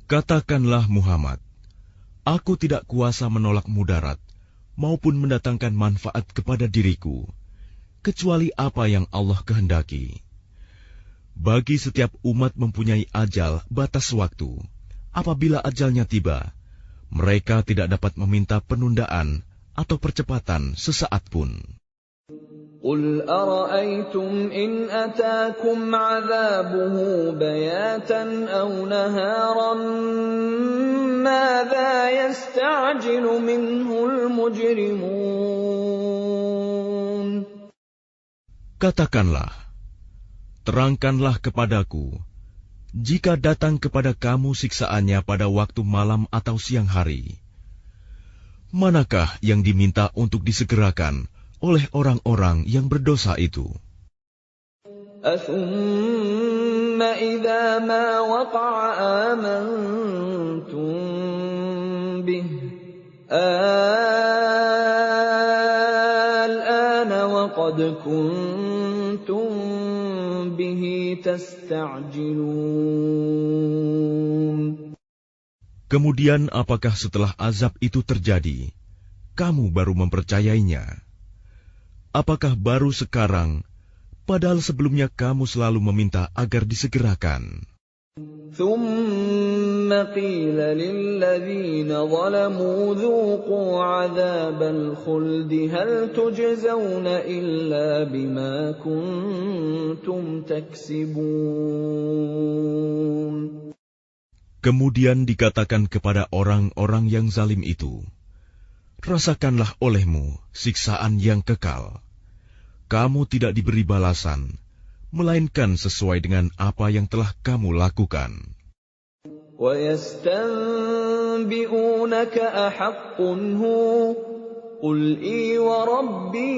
Speaker 2: Katakanlah Muhammad, aku tidak kuasa menolak mudarat maupun mendatangkan manfaat kepada diriku, kecuali apa yang Allah kehendaki. Bagi setiap umat mempunyai ajal batas waktu. Apabila ajalnya tiba, mereka tidak dapat meminta penundaan atau percepatan sesaat pun.
Speaker 1: قُلْ أَرَأَيْتُمْ إِنْ أَتَاكُمْ عَذَابُهُ بَيَاتًا أَوْ نَهَارًا مَاذَا يَسْتَعْجِلُ مِنْهُ الْمُجْرِمُونَ.
Speaker 2: Katakanlah, terangkanlah kepadaku, jika datang kepada kamu siksaannya pada waktu malam atau siang hari, manakah yang diminta untuk disegerakan oleh orang-orang yang berdosa itu?
Speaker 1: أَثُمَّ إِذَا مَا وَقَعَ آمَنْتُمْ بِهِ الْآنَ وَقَدْ كُنْتُمْ بِهِ تَسْتَعْجِلُونَ.
Speaker 2: Kemudian apakah setelah azab itu terjadi, kamu baru mempercayainya? Apakah baru sekarang, padahal sebelumnya kamu selalu meminta agar disegerakan?
Speaker 1: ثُمَّ قِيلَ لِلَّذِينَ ظَلَمُوا ذُوقُوا عَذَابَ الْخُلْدِ هَلْ تُجْزَوْنَ إِلَّا بِمَا كُنتُمْ تَكْسِبُونَ.
Speaker 2: Kemudian dikatakan kepada orang-orang yang zalim itu, rasakanlah olehmu siksaan yang kekal. Kamu tidak diberi balasan, melainkan sesuai dengan apa yang telah kamu lakukan.
Speaker 1: وَيَسْتَنبِئُونَكَ أَحَقٌّ هُوَ قُلْ إِي وَرَبِّي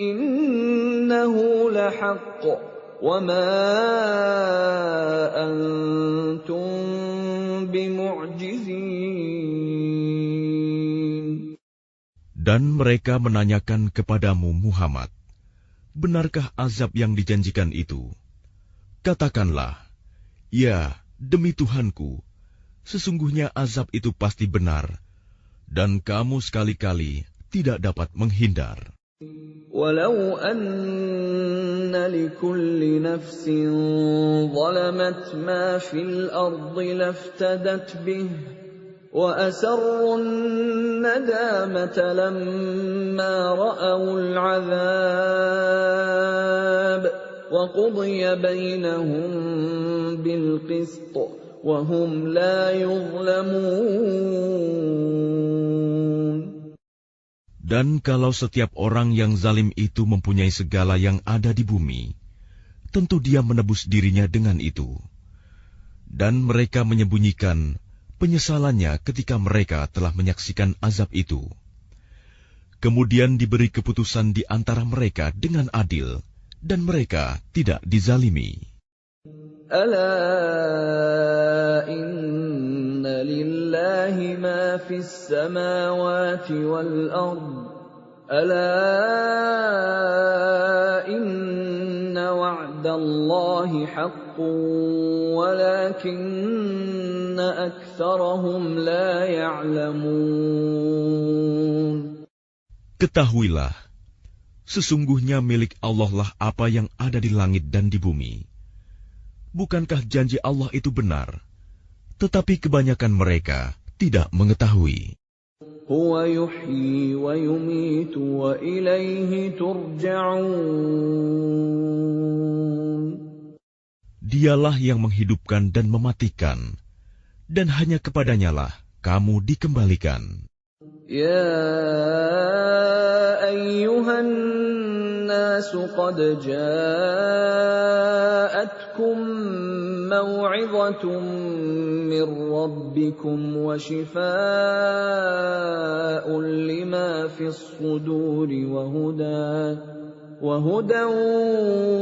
Speaker 1: إِنَّهُ لَحَقٌّ وَمَا أَنْتُمْ بِمُعْجِزِينَ.
Speaker 2: Dan mereka menanyakan kepadamu Muhammad, benarkah azab yang dijanjikan itu? Katakanlah, ya, demi Tuhanku, sesungguhnya azab itu pasti benar, dan kamu sekali-kali tidak dapat menghindar.
Speaker 1: وَلَوْ أَنَّ لِكُلِّ نَفْسٍ ظَلَمَتْ مَا فِي الْأَرْضِ لَافْتَدَتْ بِهِ وَأَسَرُّوا النَّدَامَةَ لَمَّا رَأَوُا الْعَذَابَ وَقُضِيَ بَيْنَهُم بِالْقِسْطِ وَهُمْ لَا يُظْلَمُونَ.
Speaker 2: Dan kalau setiap orang yang zalim itu mempunyai segala yang ada di bumi, tentu dia menebus dirinya dengan itu. Dan mereka menyembunyikan penyesalannya ketika mereka telah menyaksikan azab itu. Kemudian diberi keputusan di antara mereka dengan adil, dan mereka tidak dizalimi.
Speaker 1: ألا إن لله ما في السماوات والأرض ألا إن وعد الله حق ولكن أكثرهم لا يعلمون.
Speaker 2: Ketahuilah, sesungguhnya milik Allah lah apa yang ada di langit dan di bumi. Bukankah janji Allah itu benar? Tetapi kebanyakan mereka tidak mengetahui.
Speaker 1: Huwa yuhyi wa yumitu wa ilaihi turja'un.
Speaker 2: Dialah yang menghidupkan dan mematikan, dan hanya kepadanyalah kamu dikembalikan.
Speaker 1: Ya ayyuhan nasu qad ja'atkum maw'izatun min rabbikum wa shifaa'un lima fis suduri wa hudan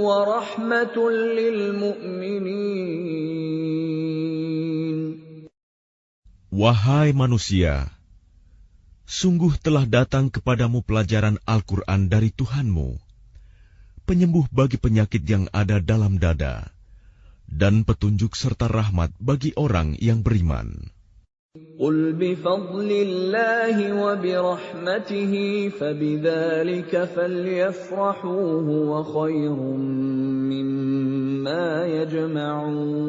Speaker 1: wa rahmatun lil mu'minin.
Speaker 2: Wahai manusia, sungguh telah datang kepadamu pelajaran Al-Quran dari Tuhanmu, penyembuh bagi penyakit yang ada dalam dada, dan petunjuk serta rahmat bagi orang yang beriman.
Speaker 1: Qul bifadlillahi wa birahmatihi fabidzalika falyafrahu huwa khairum mimma yajma'un.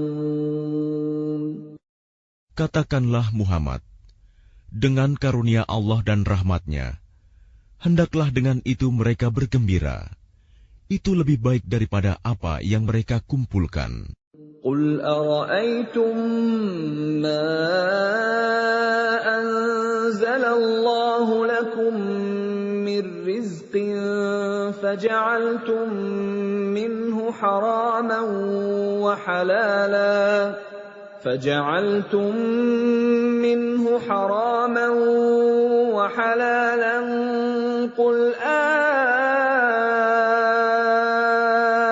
Speaker 2: Katakanlah Muhammad, dengan karunia Allah dan rahmat-Nya, hendaklah dengan itu mereka bergembira. Itu lebih baik daripada apa yang mereka kumpulkan.
Speaker 1: Qul ara'aytum ma anzalallahu lakum min rizqin faja'altum minhu haraman wa halalan فجعلتم منه حراما وحلالا قل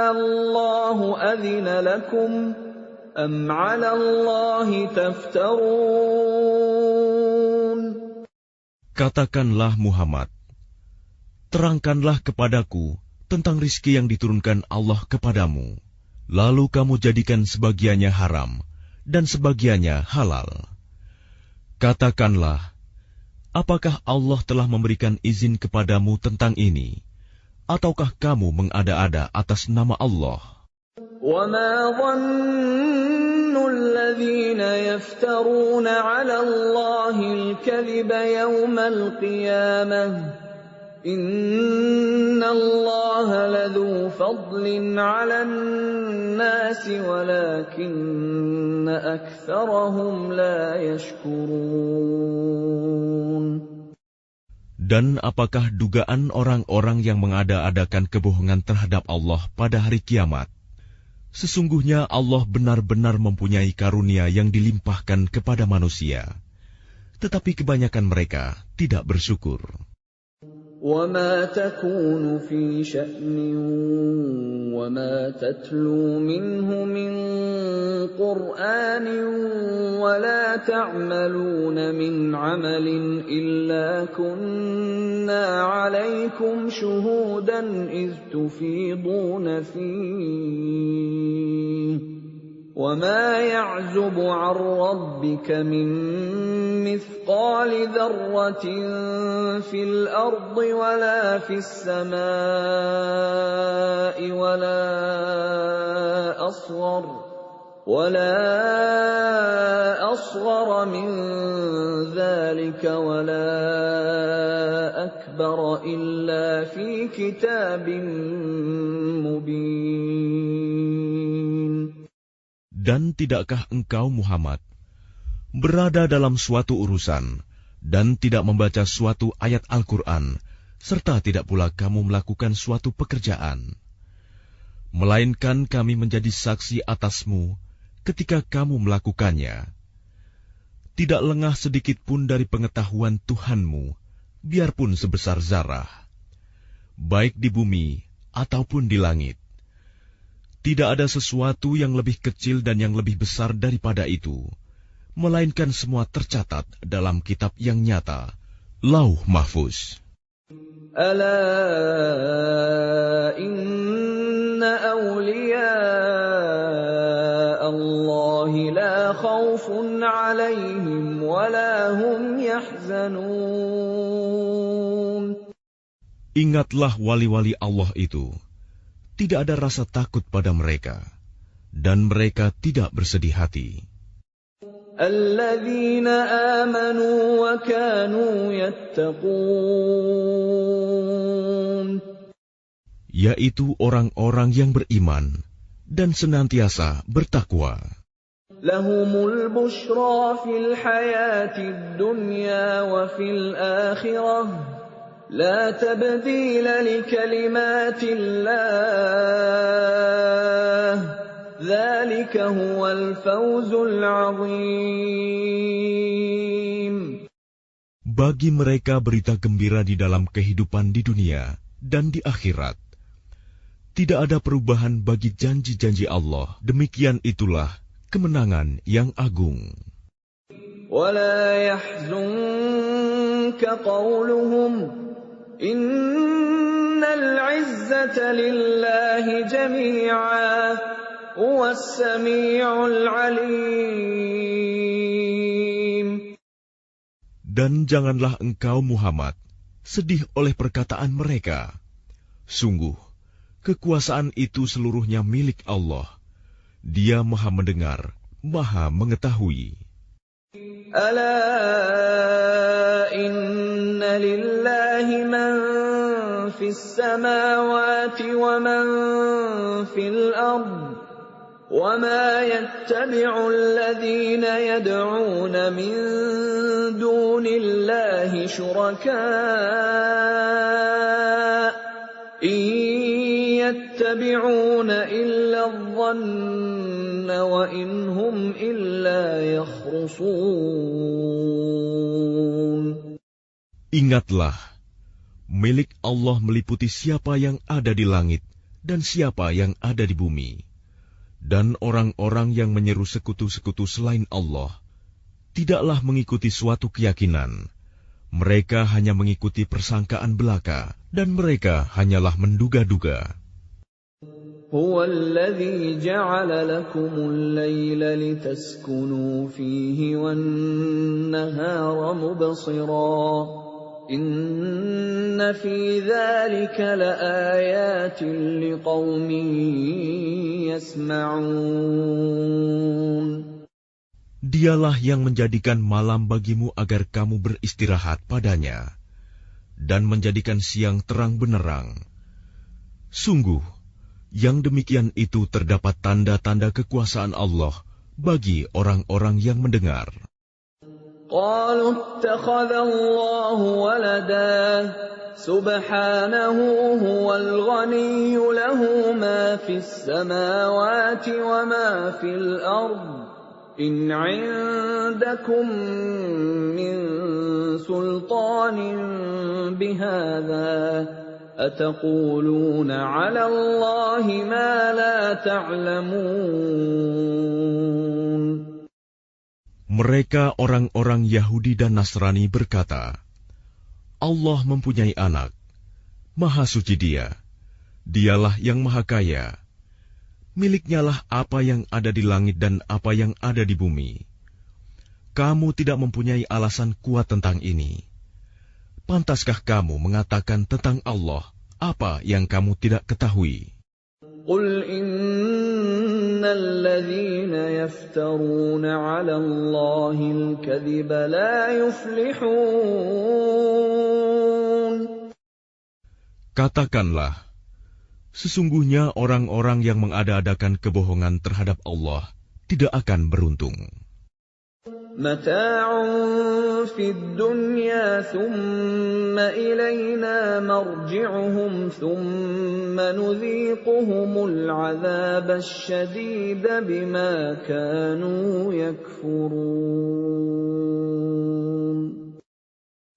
Speaker 1: الله أذن لكم أم على الله تفترون.
Speaker 2: Katakanlah Muhammad, terangkanlah kepadaku tentang rizki yang diturunkan Allah kepadamu, lalu kamu jadikan sebagiannya haram dan sebagiannya halal. Katakanlah, apakah Allah telah memberikan izin kepadamu tentang ini, ataukah kamu mengada-ada atas nama Allah?
Speaker 1: وَمَا ظَنُّ الَّذِينَ يَفْتَرُونَ عَلَى اللَّهِ الْكَذِبَ يَوْمَ الْقِيَامَةِ إِنَّ اللَّهَ لَذُو فَضْلٍ عَلَى النَّاسِ وَلَكِنَّ أَكْثَرَهُمْ لَا يَشْكُرُونَ.
Speaker 2: Dan apakah dugaan orang-orang yang mengada-adakan kebohongan terhadap Allah pada hari kiamat? Sesungguhnya Allah benar-benar mempunyai karunia yang dilimpahkan kepada manusia, tetapi kebanyakan mereka tidak bersyukur.
Speaker 1: وَمَا تَكُونُ فِي شَأْنٍ وَمَا تَتْلُو مِنْهُ مِنْ قُرْآنٍ وَلَا تَعْمَلُونَ مِنْ عَمَلٍ إِلَّا كُنَّا عَلَيْكُمْ شُهُودًا إِذْ تُفِيضُونَ فِيهِ وَمَا يَعْزُبُ عَنْ رَبِّكَ مِنْ مِثْقَالِ ذَرَّةٍ فِي الْأَرْضِ وَلَا فِي السَّمَاءِ وَلَا أَصْغَرَ مِنْ ذَلِكَ وَلَا أَكْبَرَ إِلَّا فِي كِتَابٍ مُبِينٍ.
Speaker 2: Dan tidakkah engkau Muhammad berada dalam suatu urusan dan tidak membaca suatu ayat Al-Quran, serta tidak pula kamu melakukan suatu pekerjaan, melainkan kami menjadi saksi atasmu ketika kamu melakukannya. Tidak lengah sedikit pun dari pengetahuan Tuhanmu, biarpun sebesar zarah, baik di bumi ataupun di langit. Tidak ada sesuatu yang lebih kecil dan yang lebih besar daripada itu, melainkan semua tercatat dalam kitab yang nyata, Lauh Mahfuz.
Speaker 1: Ala inna awliya Allah la khawfun alaihim wa la hum yahzanun.
Speaker 2: Ingatlah wali-wali Allah itu, tidak ada rasa takut pada mereka, dan mereka tidak bersedih hati.
Speaker 1: Alladzina amanu wa kanu yattaqun.
Speaker 2: Yaitu orang-orang yang beriman dan senantiasa bertakwa.
Speaker 1: Lahumul bushra fil hayatid dunya wa fil akhirah. لا تبديل لكلمات الله ذلك هو الفوز العظيم.
Speaker 2: Bagi mereka berita gembira di dalam kehidupan di dunia dan di akhirat. Tidak ada perubahan bagi janji-janji Allah. Demikian itulah kemenangan yang agung.
Speaker 1: ولا يحزنك قولهم Innal izzata lillahi jami'a huwas sami'ul 'alim.
Speaker 2: Dan janganlah engkau Muhammad sedih oleh perkataan mereka. Sungguh, kekuasaan itu seluruhnya milik Allah. Dia Maha mendengar, Maha mengetahui.
Speaker 1: Ala inna lillahi man fis samawati wa man fil ard wa ma yattabi'u alladhina yad'una min dunillahi shuraka in yattabi'una illa adh-dhanna wa in hum illa yakhrusun.
Speaker 2: Ingatlah, milik Allah meliputi siapa yang ada di langit dan siapa yang ada di bumi. Dan orang-orang yang menyeru sekutu-sekutu selain Allah tidaklah mengikuti suatu keyakinan. Mereka hanya mengikuti persangkaan belaka, dan mereka hanyalah menduga-duga.
Speaker 1: هو الذي جعل لكم الليل لتسكنوا فيه والنهار مبصرا إن في ذلك لآيات لقوم يسمعون.
Speaker 2: Dialah yang menjadikan malam bagimu agar kamu beristirahat padanya, dan menjadikan siang terang benderang. Sungguh, yang demikian itu terdapat tanda-tanda kekuasaan Allah bagi orang-orang yang mendengar.
Speaker 1: قالوا اتخذ الله ولدا سبحانه هو الغني له ما في السماوات وما في الأرض إن عندكم من سلطان بهذا أتقولون على الله ما لا تعلمون.
Speaker 2: Mereka orang-orang Yahudi dan Nasrani berkata, Allah mempunyai anak, Maha Suci Dia, Dialah yang Maha Kaya. Miliknyalah apa yang ada di langit dan apa yang ada di bumi. Kamu tidak mempunyai alasan kuat tentang ini. Pantaskah kamu mengatakan tentang Allah apa yang kamu tidak ketahui?
Speaker 1: Qul innal ladzina yaftaruna 'ala Allahil kadhiba la yuflihun.
Speaker 2: Katakanlah, sesungguhnya orang-orang yang mengada-adakan kebohongan terhadap Allah tidak akan beruntung.
Speaker 1: Mata'un fid dunya thumma ilayna marji'uhum thumma nudhiquhumul 'adzabasy syadida bima kanu yakfurun.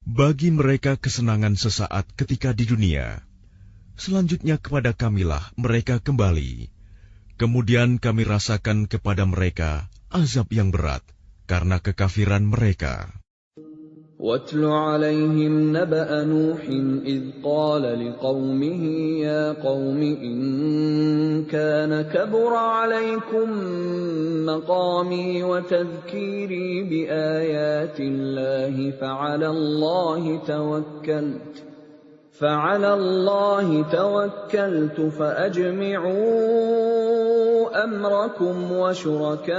Speaker 2: Bagi mereka kesenangan sesaat ketika di dunia, selanjutnya kepada Kamilah mereka kembali. Kemudian kami rasakan kepada mereka azab yang berat karena kekafiran mereka.
Speaker 1: وَاتْلُ عَلَيْهِمْ نَبَأَ نُوحٍ إِذْ قَالَ لِقَوْمِهِ يَا قَوْمِ إِنْ كَانَ كَبُرَ عَلَيْكُمْ مَقَامِي وَتَذْكِيرِي بِآيَاتِ اللَّهِ فَعَلَى اللَّهِ تَوَكَّلْتُ فَأَجْمِعُوا أَمْرَكُمْ وَشُرَكَاءَكُمْ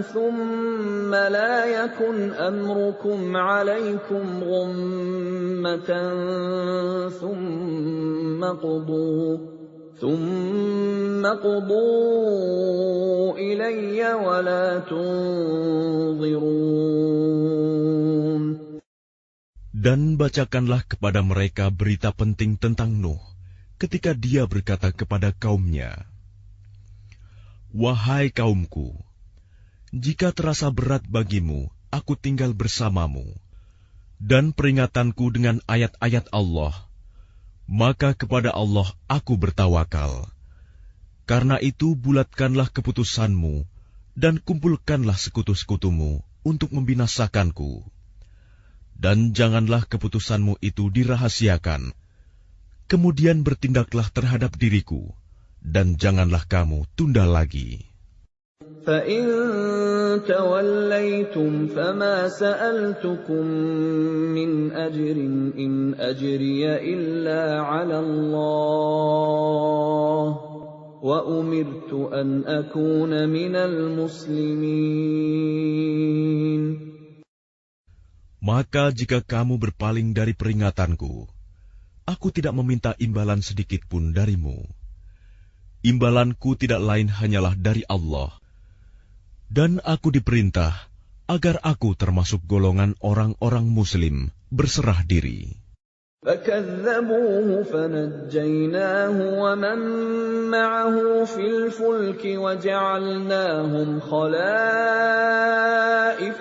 Speaker 1: ثُمَّ لَا يَكُنْ أَمْرُكُمْ عَلَيْكُمْ غُمَّةً ثُمَّ قُضُوا إِلَيَّ وَلَا تُنظِرُونَ.
Speaker 2: Dan bacakanlah kepada mereka berita penting tentang Nuh, ketika dia berkata kepada kaumnya, "Wahai kaumku, jika terasa berat bagimu, aku tinggal bersamamu, dan peringatanku dengan ayat-ayat Allah, maka kepada Allah aku bertawakal. Karena itu bulatkanlah keputusanmu, dan kumpulkanlah sekutu-sekutumu untuk membinasakanku. Dan janganlah keputusanmu itu dirahasiakan. Kemudian bertindaklah terhadap diriku, dan janganlah kamu tunda lagi."
Speaker 1: فَإِن تَوَلَّيْتُمْ فَمَا سَأَلْتُكُم مِّنْ أَجْرٍ إِنْ أَجْرِيَ إِلَّا عَلَى اللَّهِ وَأُمِرْتُ أَنْ أَكُونَ مِنَ الْمُسْلِمِينَ.
Speaker 2: Maka jika kamu berpaling dari peringatanku, aku tidak meminta imbalan sedikit pun darimu. Imbalanku tidak lain hanyalah dari Allah. Dan aku diperintah agar aku termasuk golongan orang-orang Muslim berserah diri.
Speaker 1: فَكَذَّبُوهُ فَنَجَّيْنَاهُ وَمَن مَّعَهُ فِي الْفُلْكِ وَجَعَلْنَاهُمْ خَلَائِفَ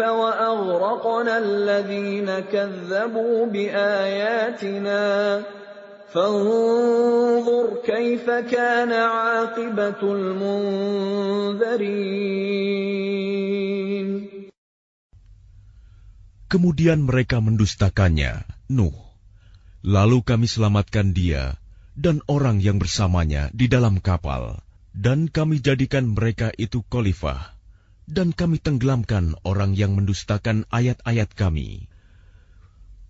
Speaker 1: وَأَغْرَقْنَا الَّذِينَ كَذَّبُوا بِآيَاتِنَا فَانظُرْ كَيْفَ كَانَ عَاقِبَةُ الْمُنذَرِينَ.
Speaker 2: Kemudian mereka mendustakannya, Nuh. Lalu kami selamatkan dia dan orang yang bersamanya di dalam kapal, dan kami jadikan mereka itu khalifah, dan kami tenggelamkan orang yang mendustakan ayat-ayat kami.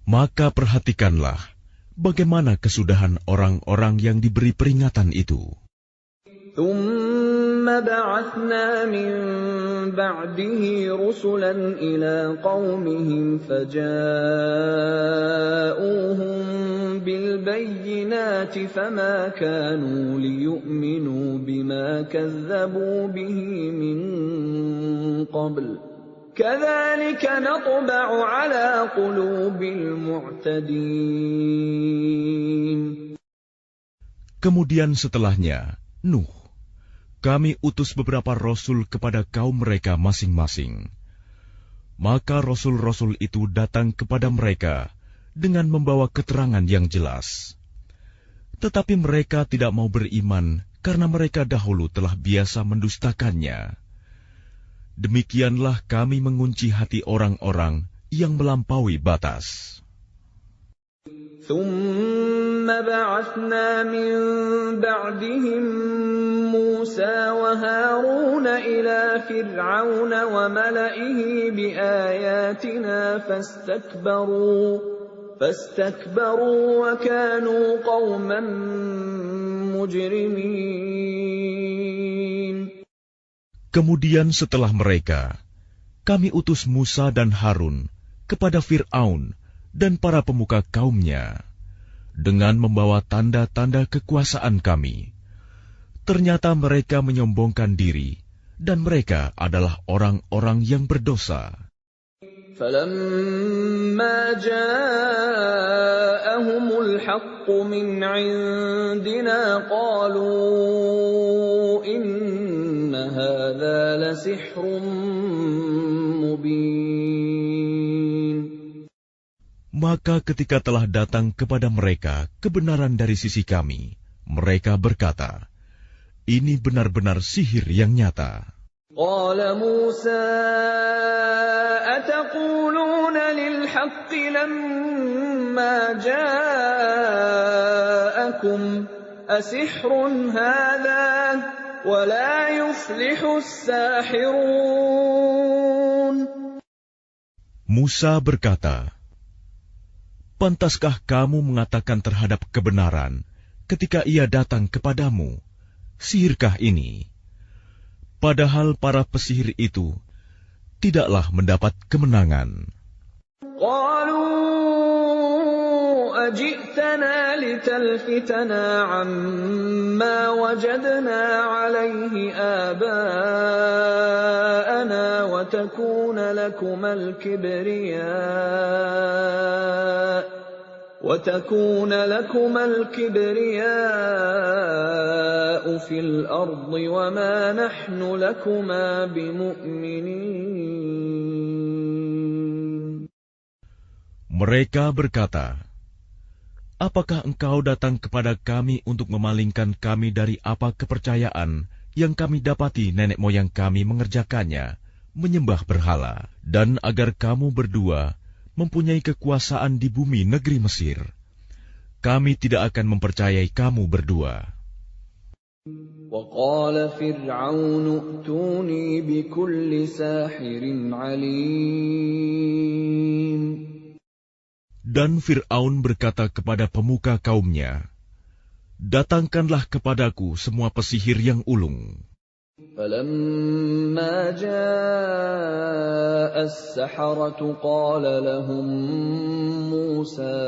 Speaker 2: Maka perhatikanlah bagaimana kesudahan orang-orang yang diberi peringatan itu.
Speaker 1: ثُمَّ بَعَثْنَا مِن بَعْدِهِ رُسُلًا إِلَىٰ قَوْمِهِمْ فَجَاءُوهُم بِالْبَيِّنَاتِ فَمَا كَانُوا لِيُؤْمِنُوا بِمَا كَذَّبُوا بِهِ مِن قَبْلُ ۚ كَذَٰلِكَ نَطْبَعُ عَلَىٰ قُلُوبِ الْمُعْتَدِينَ.
Speaker 2: Kemudian setelahnya, Nuh, kami utus beberapa rasul kepada kaum mereka masing-masing. Maka rasul-rasul itu datang kepada mereka dengan membawa keterangan yang jelas. Tetapi mereka tidak mau beriman karena mereka dahulu telah biasa mendustakannya. Demikianlah kami mengunci hati orang-orang yang melampaui batas.
Speaker 1: ثُمَّ بَعَثْنَا مِن بَعْدِهِم مُّوسَىٰ وَهَارُونَ إِلَىٰ فِرْعَوْنَ وَمَلَئِهِ بِآيَاتِنَا فَاسْتَكْبَرُوا وَكَانُوا قَوْمًا مُجْرِمِينَ.
Speaker 2: Kemudian setelah mereka, kami utus Musa dan Harun kepada Fir'aun dan para pemuka kaumnya, dengan membawa tanda-tanda kekuasaan kami. Ternyata mereka menyombongkan diri, dan mereka adalah orang-orang yang berdosa.
Speaker 1: فَلَمَّا جَاءَهُمُ الْحَقُّ مِنْ عِندِنَا قَالُوا إِنَّ هَٰذَا لَسِحْرٌ مُّبِينٌ.
Speaker 2: Maka ketika telah datang kepada mereka kebenaran dari sisi kami, mereka berkata, Ini benar-benar sihir yang nyata.
Speaker 1: قال موسى أتقولون للحق لما جاءكم أسحر هذا ولا يفلح الساحرون.
Speaker 2: Musa berkata, pantaskah kamu mengatakan terhadap kebenaran ketika ia datang kepadamu, sihirkah ini? Padahal para pesihir itu tidaklah mendapat kemenangan.
Speaker 1: قالوا أجئتنا لتلفتنا عما وجدنا عليه آباءنا وتكون لكما الكبرياء في الأرض وما نحن لكما بمؤمنين.
Speaker 2: Mereka berkata, apakah engkau datang kepada kami untuk memalingkan kami dari apa kepercayaan yang kami dapati nenek moyang kami mengerjakannya, menyembah berhala, dan agar kamu berdua mempunyai kekuasaan di bumi negeri Mesir? Kami tidak akan mempercayai kamu berdua.
Speaker 1: وقال فرعون ائتوني بكل ساحر عليم.
Speaker 2: Dan Fir'aun berkata kepada pemuka kaumnya, datangkanlah kepadaku semua pesihir yang ulung.
Speaker 1: فلما جاء السحرة قال لهم موسى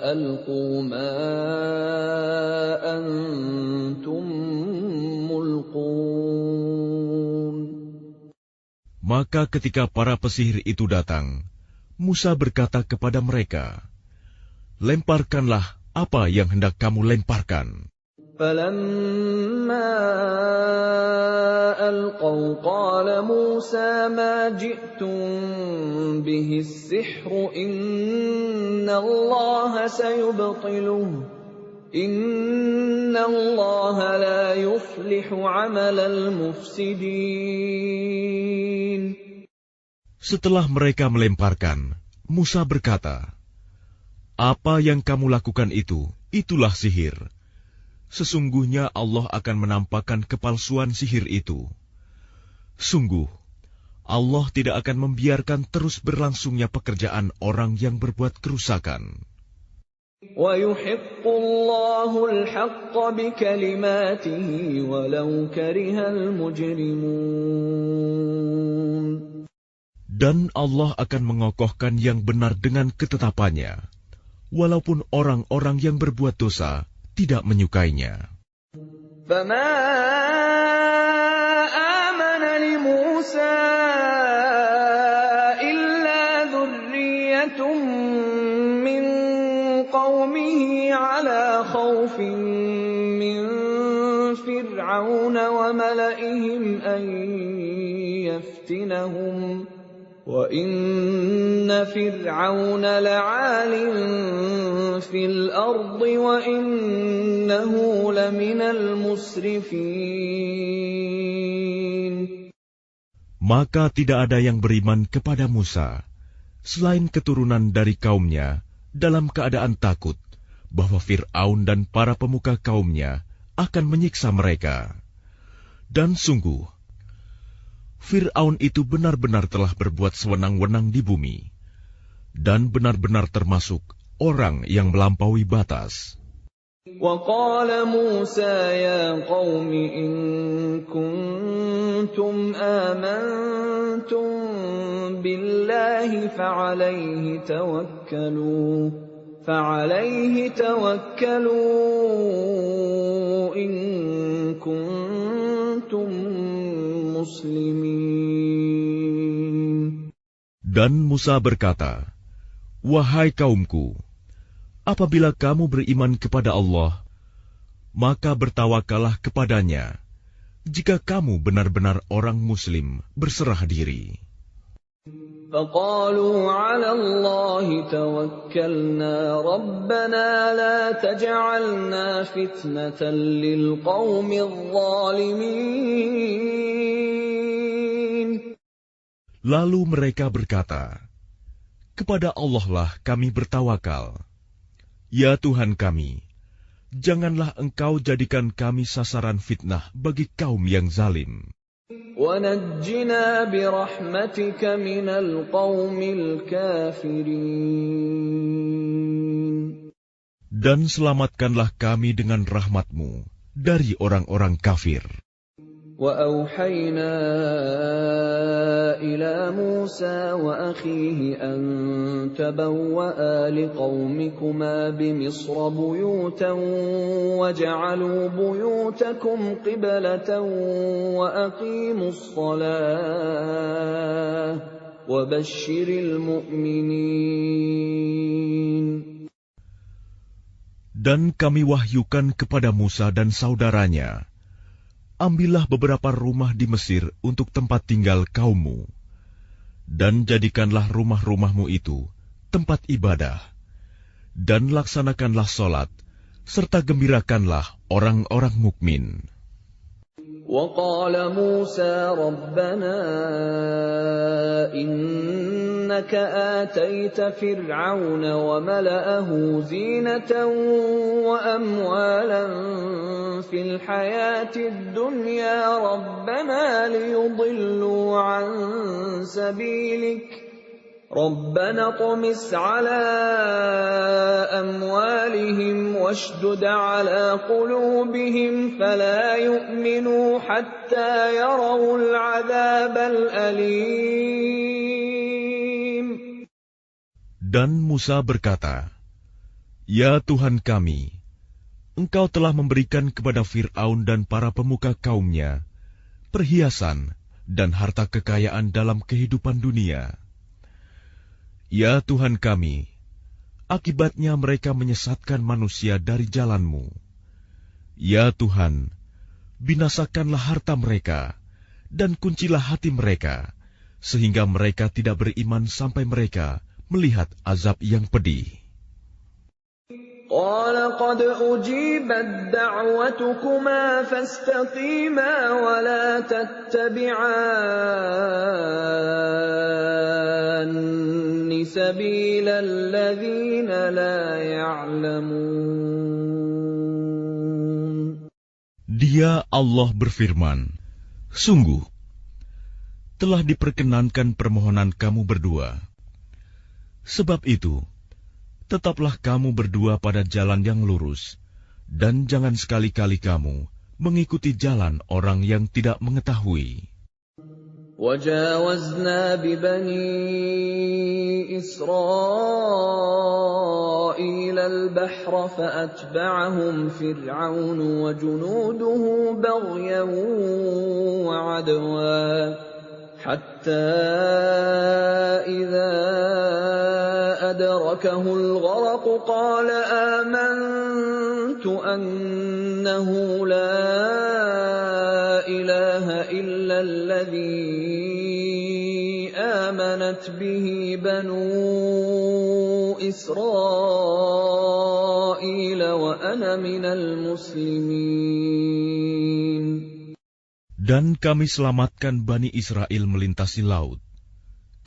Speaker 1: ألقوا ما أنتم ملقون.
Speaker 2: Maka ketika para pesihir itu datang, Musa berkata kepada mereka, lemparkanlah apa yang hendak kamu lemparkan.
Speaker 1: فَلَمَّا أَلْقَوْا قَالَ مُوسَى مَا جِئْتُم بِهِ السِّحْرُ إِنَّ اللَّهَ سَيُبْطِلُهُ إِنَّ اللَّهَ لَا يُفْلِحُ عَمَلَ الْمُفْسِدِينَ.
Speaker 2: Setelah mereka melemparkan, Musa berkata, apa yang kamu lakukan itu, itulah sihir. Sesungguhnya Allah akan menampakkan kepalsuan sihir itu. Sungguh, Allah tidak akan membiarkan terus berlangsungnya pekerjaan orang yang berbuat kerusakan.
Speaker 1: وَيُحِقُّ اللَّهُ الْحَقَّ بِكَلِمَاتِهِ وَلَوْ كَرِهَ الْمُجْرِمُونَ.
Speaker 2: Dan Allah akan mengokohkan yang benar dengan ketetapannya, walaupun orang-orang yang berbuat dosa tidak menyukainya.
Speaker 1: فَمَا آمَنَ لِمُوسَى إِلَّا ذُرِّيَّةٌ مِّن قَوْمِهِ عَلَى خَوْفٍ مِّن فِرْعَوْنَ وَمَلَئِهِمْ أَن يَفْتِنَهُمْ وَإِنَّ فِرْعَوْنَ لَعَالٍ فِي الْأَرْضِ وَإِنَّهُ لَمِنَ الْمُسْرِفِينَ.
Speaker 2: Maka tidak ada yang beriman kepada Musa, selain keturunan dari kaumnya, dalam keadaan takut bahwa Fir'aun dan para pemuka kaumnya akan menyiksa mereka. Dan sungguh, Fir'aun itu benar-benar telah berbuat sewenang-wenang di bumi, dan benar-benar termasuk orang yang melampaui batas.
Speaker 1: وَقَالَ مُوسَى يَا قَوْمِ إِن كُنتُمْ آمَنتُم بِاللَّهِ فَعَلَيْهِ تَوَكَّلُوا إِن كُنتُم muslimin.
Speaker 2: Dan Musa berkata, wahai kaumku, apabila kamu beriman kepada Allah, maka bertawakallah kepadanya, jika kamu benar-benar orang muslim berserah diri.
Speaker 1: فقالوا على الله توكلنا ربنا لا تجعلنا فتنة للقوم الظالمين.
Speaker 2: Lalu mereka berkata, kepada Allah lah kami bertawakal. Ya Tuhan kami, janganlah Engkau jadikan kami sasaran fitnah bagi kaum yang zalim.
Speaker 1: وَنَجِّنَا بِرَحْمَتِكَ مِنَ الْقَوْمِ الْكَافِرِينَ.
Speaker 2: Dan selamatkanlah kami dengan rahmat-Mu dari orang-orang kafir.
Speaker 1: وَأَوْحَيْنَا إِلَى مُوسَى وَأَخِيهِ أَن تَبَوَّآ لِقَوْمِكُمَا بِمِصْرَ بُيُوتًا وَاجْعَلُوا بُيُوتَكُمْ قِبْلَةً وَأَقِيمُوا الصَّلَاةَ وَبَشِّرِ الْمُؤْمِنِينَ.
Speaker 2: Dan kami wahyukan kepada Musa dan saudaranya, ambillah beberapa rumah di Mesir untuk tempat tinggal kaummu, dan jadikanlah rumah-rumahmu itu tempat ibadah, dan laksanakanlah solat, serta gembirakanlah orang-orang mukmin.
Speaker 1: وقال موسى ربنا إنك آتيت فرعون وملأه زينة وأموالا في الحياة الدنيا ربنا ليضلوا عن سبيلك ربنا اطمس على أموالهم واشدد على قلوبهم فلا يؤمنوا حتى يروا العذاب الأليم.
Speaker 2: Dan Musa berkata, Ya Tuhan kami, Engkau telah memberikan kepada Fir'aun dan para pemuka kaumnya perhiasan dan harta kekayaan dalam kehidupan dunia. Ya Tuhan kami, akibatnya mereka menyesatkan manusia dari jalan-Mu. Ya Tuhan, binasakanlah harta mereka, dan kuncilah hati mereka, sehingga mereka tidak beriman sampai mereka melihat azab yang pedih.
Speaker 1: قال قد أجيبت دعوتكما فاستقيما ولا تتبعان سبيل الذين لا يعلمون.
Speaker 2: Dia Allah berfirman, sungguh, telah diperkenankan permohonan kamu berdua. Sebab itu, tetaplah kamu berdua pada jalan yang lurus, dan jangan sekali-kali kamu mengikuti jalan orang yang tidak mengetahui.
Speaker 1: وَجَاوَزْنَا بِبَنِي إِسْرَائِيلَ الْبَحْرَ فَأَتْبَعَهُمْ فِرْعَوْنُ وَجُنُودُهُ بَغْيًا وَعَدْوًا حَتَّى إِذَا أَدْرَكَهُ الْغَرَقُ قَالَ آمَنْتُ أَنَّهُ لَا إِلَهَ إِلَّا الَّذِي آمَنَتْ بِهِ بَنُو إِسْرَائِيلَ وَأَنَا مِنَ الْمُسْلِمِينَ.
Speaker 2: Dan kami selamatkan Bani Israel melintasi laut.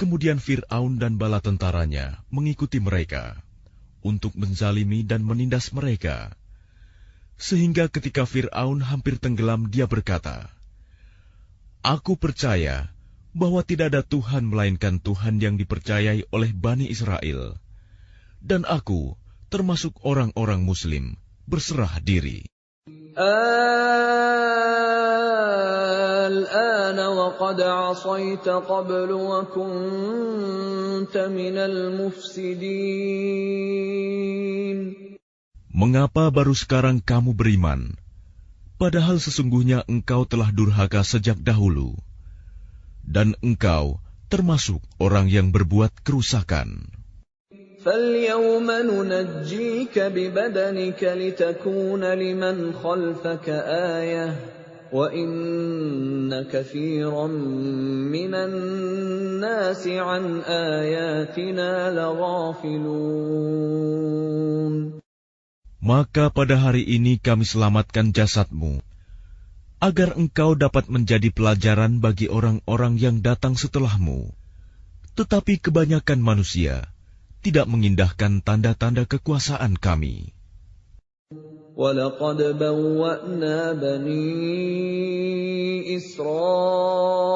Speaker 2: Kemudian Fir'aun dan bala tentaranya mengikuti mereka untuk menzalimi dan menindas mereka. Sehingga ketika Fir'aun hampir tenggelam, dia berkata, Aku percaya bahwa tidak ada Tuhan melainkan Tuhan yang dipercayai oleh Bani Israel. Dan aku termasuk orang-orang Muslim berserah diri.
Speaker 1: الآن وقد عصيت قبل وكنت من المفسدين.
Speaker 2: Mengapa baru sekarang kamu beriman, padahal sesungguhnya engkau telah durhaka sejak dahulu, dan engkau termasuk orang yang berbuat kerusakan.
Speaker 1: فَالْيَوْمَ نُنَجِّيكَ بِبَدَنِكَ لِتَكُونَ لِمَنْ خَلْفَكَ آيَةً وَإِنَّ كَثِيرًا مِّنَ النَّاسِ عَنْ آيَاتِنَا لَغَافِلُونَ.
Speaker 2: Maka pada hari ini kami selamatkan jasadmu, agar engkau dapat menjadi pelajaran bagi orang-orang yang datang setelahmu. Tetapi kebanyakan manusia tidak mengindahkan tanda-tanda kekuasaan kami.
Speaker 1: وَلَقَدْ بَوَّأْنَا بَنِي إِسْرَائِيلَ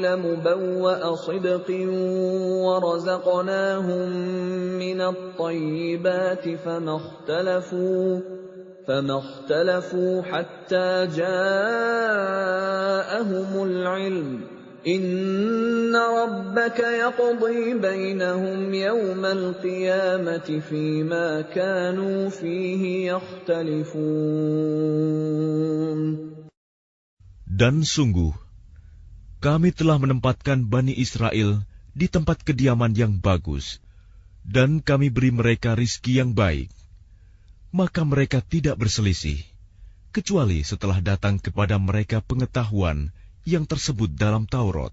Speaker 1: مُبَوَّأَ صِدْقٍ وَرَزَقْنَاهُم مِّنَ الطَّيِّبَاتِ فَمَا اخْتَلَفُوا حَتَّىٰ جَاءَهُمُ الْعِلْمُ ۚ إِنَّ رَبَّكَ يَقْضِي بَيْنَهُمْ يَوْمَ الْقِيَامَةِ فِيمَا كَانُوا فِيهِ يَخْتَلِفُونَ.
Speaker 2: Dan sungguh, kami telah menempatkan Bani Israel di tempat kediaman yang bagus, dan kami beri mereka rizki yang baik. Maka mereka tidak berselisih, kecuali setelah datang kepada mereka pengetahuan yang tersebut dalam Taurat.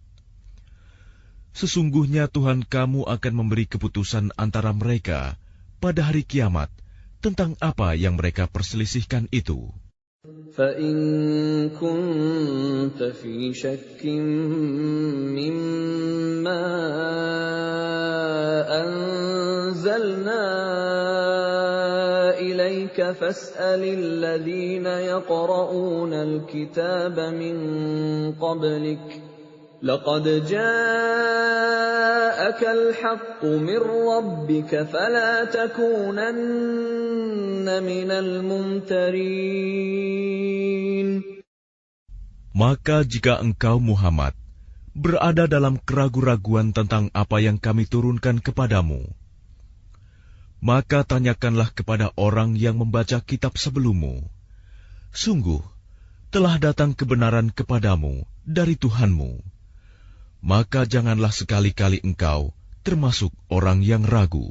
Speaker 2: Sesungguhnya Tuhan kamu akan memberi keputusan antara mereka pada hari kiamat tentang apa yang mereka perselisihkan itu.
Speaker 1: فَإِن كُنتَ فِي شَكٍّ مِّمَّا أَنزَلْنَا إِلَيْكَ فَاسْأَلِ الَّذِينَ يَقْرَؤُونَ الْكِتَابَ مِن قَبْلِكَ ۚ لَقَدْ جَاءَكَ الْحَقُّ مِن رَّبِّكَ فَلَا تَكُونَنَّ مِنَ الْمُمْتَرِينَ.
Speaker 2: Maka jika engkau Muhammad berada dalam keraguan-raguan tentang apa yang kami turunkan kepadamu, maka tanyakanlah kepada orang yang membaca kitab sebelummu. Sungguh, telah datang kebenaran kepadamu dari Tuhanmu. Maka janganlah sekali-kali engkau termasuk orang yang ragu.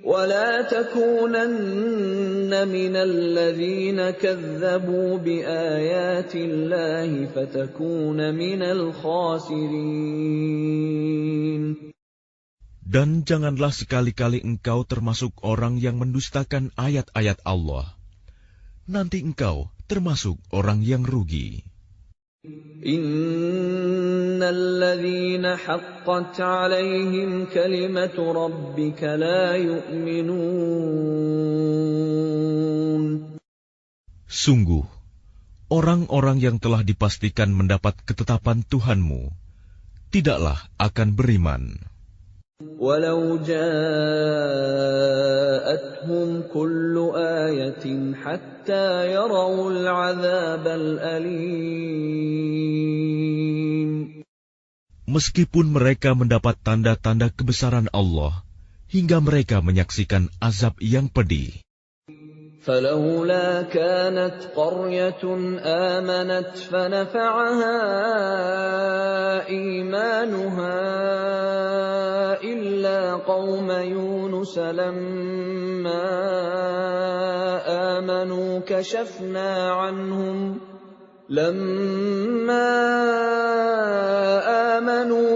Speaker 1: وَلَا تَكُونَنَّ مِنَ الَّذِينَ كَذَّبُوا بِآيَاتِ اللَّهِ فَتَكُونَ مِنَ الْخَاسِرِينَ.
Speaker 2: Dan janganlah sekali-kali engkau termasuk orang yang mendustakan ayat-ayat Allah. Nanti engkau termasuk orang yang rugi.
Speaker 1: Innal ladzina haqqat 'alaihim kalimatu rabbika la yu'minun.
Speaker 2: Sungguh, orang-orang yang telah dipastikan mendapat ketetapan Tuhanmu tidaklah akan beriman.
Speaker 1: Walau ja'atuhum kullu ayatin hatta yarawul 'adzabal alim.
Speaker 2: Meskipun mereka mendapat tanda-tanda kebesaran Allah hingga mereka menyaksikan azab yang pedih.
Speaker 1: فلولا كانت قرية آمنت فنفعها إيمانها إلا قوم يونس لما آمنوا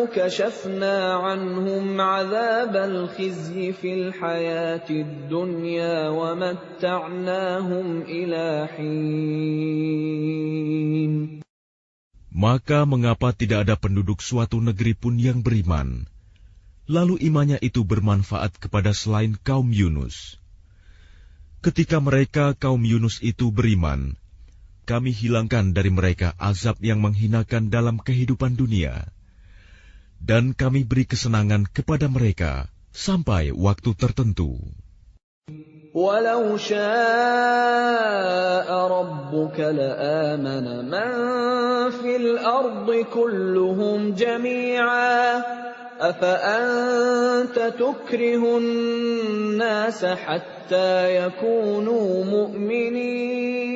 Speaker 1: كشفنا عنهم عذاب الخزي في الحياة الدنيا ومتعناهم إلى حين.
Speaker 2: Maka mengapa tidak ada penduduk suatu negeri pun yang beriman, lalu imannya itu bermanfaat kepada selain kaum Yunus? Ketika mereka kaum Yunus itu beriman, kami hilangkan dari mereka azab yang menghinakan dalam kehidupan dunia, dan kami beri kesenangan kepada mereka sampai waktu tertentu.
Speaker 1: Walau syaa rabbuka la'amana man fil ardi kulluhum jami'a afa anta tukrihun nasa hatta yakunu mu'minin.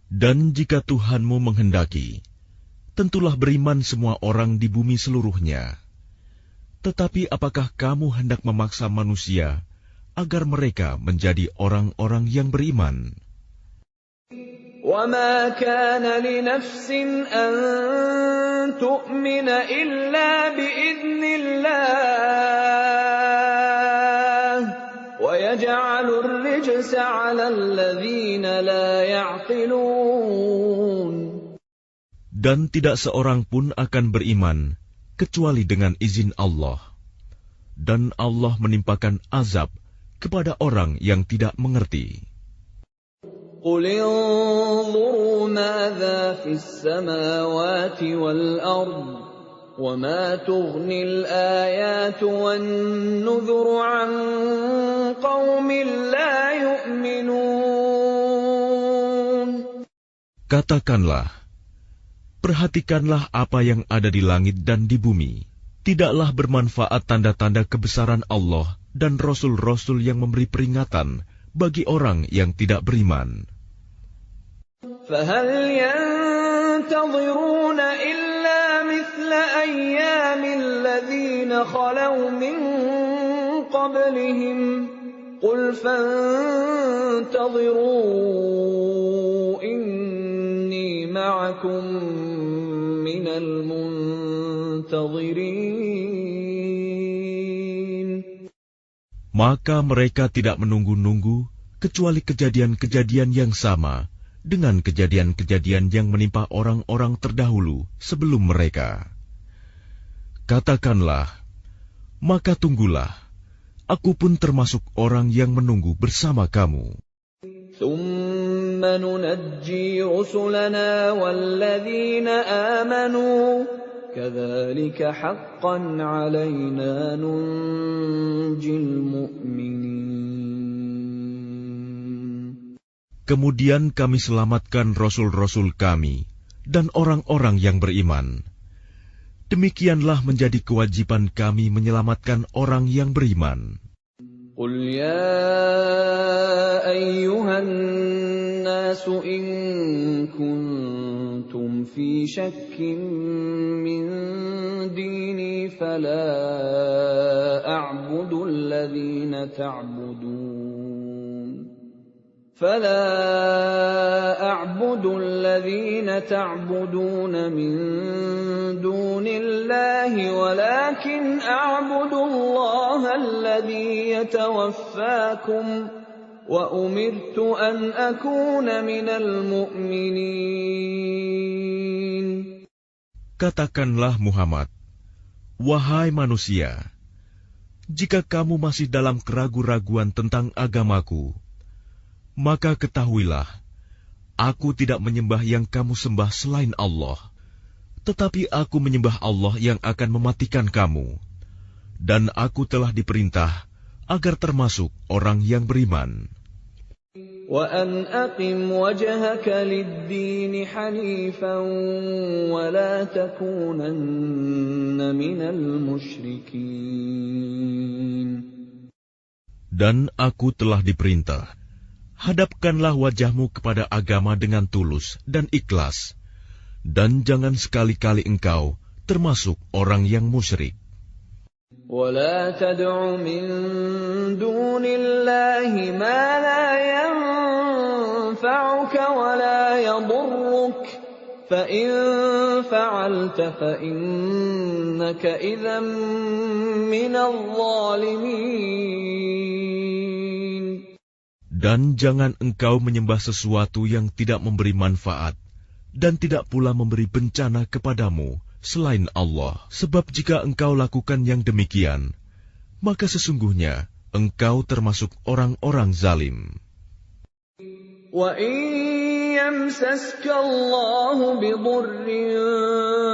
Speaker 1: Dan
Speaker 2: jika Tuhanmu menghendaki, tentulah beriman semua orang di bumi seluruhnya. Tetapi apakah kamu hendak memaksa manusia agar mereka menjadi orang-orang yang beriman?
Speaker 1: وَمَا كَانَ لِنَفْسٍ أَن تُؤْمِنَ إِلَّا بِإِذْنِ اللَّهِ وَيَجْعَلُ الرِّجْسَ عَلَى الَّذِينَ لَا يَعْقِلُونَ.
Speaker 2: Dan tidak seorang pun akan beriman kecuali dengan izin Allah. Dan Allah menimpakan azab kepada orang yang tidak mengerti.
Speaker 1: قُلِ انظُرُوا مَاذَا فِي السَّمَاوَاتِ وَالْأَرْضِ وَمَا تُغْنِي الْآيَاتُ وَالنُّذُرُ عَن قَوْمٍ لَّا يُؤْمِنُونَ.
Speaker 2: Katakanlah, perhatikanlah apa yang ada di langit dan di bumi. Tidaklah bermanfaat tanda-tanda kebesaran Allah dan rasul-rasul yang memberi peringatan bagi orang yang tidak beriman.
Speaker 1: فَهَلْ يَنتَظِرُونَ إِلَّا مِثْلَ أَيَّامِ الَّذِينَ خَلَوْا مِن قَبْلِهِمْ قُلْ فَانتَظِرُوا إِنِّي مَعَكُم مِّنَ الْمُنتَظِرِينَ.
Speaker 2: Maka mereka tidak menunggu-nunggu kecuali kejadian-kejadian yang sama dengan kejadian-kejadian yang menimpa orang-orang terdahulu sebelum mereka. Katakanlah, maka tunggulah, aku pun termasuk orang yang menunggu bersama kamu.
Speaker 1: ثُمَّ نُنَجِّي رُسُلَنَا وَالَّذِينَ آمَنُوا كَذَلِكَ حَقًّا عَلَيْنَا نُنْجِي الْمُؤْمِنِينَ.
Speaker 2: Kemudian kami selamatkan rasul-rasul kami dan orang-orang yang beriman. Demikianlah menjadi kewajiban kami menyelamatkan orang yang beriman.
Speaker 1: قُلْ يَا أَيُّهَا النَّاسُ إِن كُنتُمْ فِي شَكٍّ مِّن دِينِي فَلَا أَعْبُدُ الَّذِينَ تَعْبُدُونَ مِن دُونِ اللَّهِ وَلَكِنْ أَعْبُدُ اللَّهَ الَّذِي يَتَوَفَّاكُمْ وَأُمِرْتُ أَنْ أَكُونَ مِنَ الْمُؤْمِنِينَ.
Speaker 2: Katakanlah Muhammad, wahai manusia, jika kamu masih dalam keraguan-raguan tentang agamaku, maka ketahuilah, aku tidak menyembah yang kamu sembah selain Allah, tetapi aku menyembah Allah yang akan mematikan kamu, dan aku telah diperintah agar termasuk orang yang beriman.
Speaker 1: وَأَنْ أَقِمْ وَجْهَكَ لِلدِّينِ حَنِيفًا وَلَا تَكُونَنَّ مِنَ الْمُشْرِكِينَ.
Speaker 2: Dan aku telah diperintah, hadapkanlah wajahmu kepada agama dengan tulus dan ikhlas, dan jangan sekali-kali engkau termasuk orang yang musyrik.
Speaker 1: وَلَا تَدْعُ مِن دُونِ اللَّهِ مَا لَا يَنفَعُكَ وَلَا يَضُرُّكَ فَإِن فَعَلْتَ فَإِنَّكَ إِذًا مِّنَ الظَّالِمِينَ.
Speaker 2: Dan jangan engkau menyembah sesuatu yang tidak memberi manfaat dan tidak pula memberi bencana kepadamu selain Allah. Sebab jika engkau lakukan yang demikian, maka sesungguhnya engkau termasuk orang-orang zalim.
Speaker 1: وَإِن يَمْسَسْكَ اللَّهُ بِضُرٍّ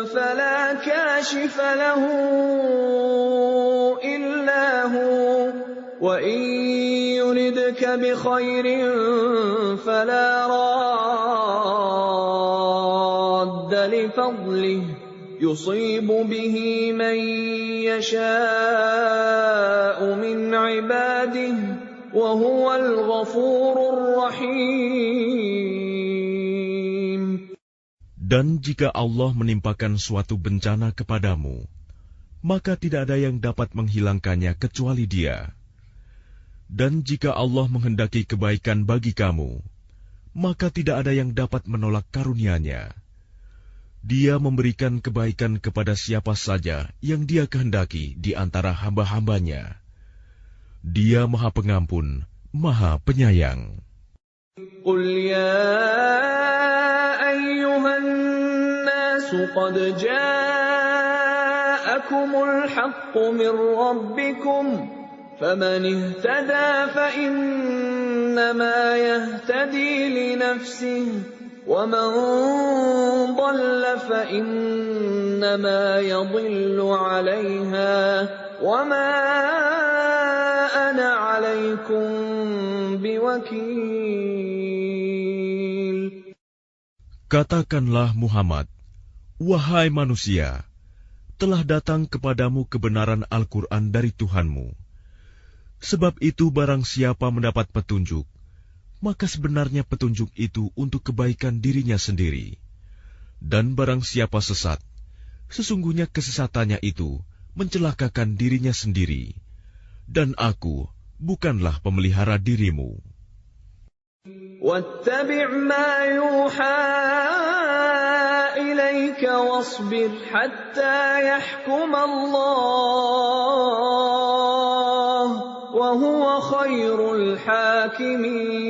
Speaker 1: فَلَا كَاشِفَ لَهُ إِلَّا هُوَ وَإِن يُرِدْكَ بِخَيْرٍ فَلَا رَادَّ لِفَضْلِهِ يُصِيبُ بِهِ مَن يَشَاءُ مِنْ عِبَادِهِ وَهُوَ الْغَفُورُ الرَّحِيمُ.
Speaker 2: Dan jika Allah menimpakan suatu bencana kepadamu, maka tidak ada yang dapat menghilangkannya kecuali Dia. Dan jika Allah menghendaki kebaikan bagi kamu, maka tidak ada yang dapat menolak karunia-Nya. Dia memberikan kebaikan kepada siapa saja yang Dia kehendaki di antara hamba-hambanya. Dia Maha Pengampun, Maha Penyayang.
Speaker 1: Qul ya ayyuhan nasu qad ja'akumul haqqu min rabbikum faman ihtada fa innama yahtadi li nafsihi wa man dhalla fa innama yadhillu 'alayha wa ma ana 'alaykum biwakil.
Speaker 2: Katakanlah Muhammad, wahai manusia, telah datang kepadamu kebenaran Al-Quran dari Tuhanmu. Sebab itu barang siapa mendapat petunjuk, maka sebenarnya petunjuk itu untuk kebaikan dirinya sendiri. Dan barang siapa sesat, sesungguhnya kesesatannya itu mencelakakan dirinya sendiri. Dan aku bukanlah pemelihara dirimu.
Speaker 1: وَاتَّبِعْ مَا يُوحَى إِلَيْكَ وَاصْبِرْ حَتَّى يَحْكُمَ اللَّهُ وَهُوَ خَيْرُ الْحَاكِمِينَ.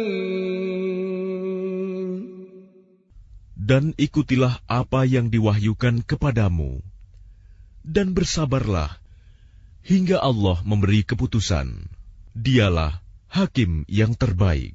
Speaker 2: Dan ikutilah apa yang diwahyukan kepadamu, dan bersabarlah hingga Allah memberi keputusan. Dialah Hakim yang terbaik.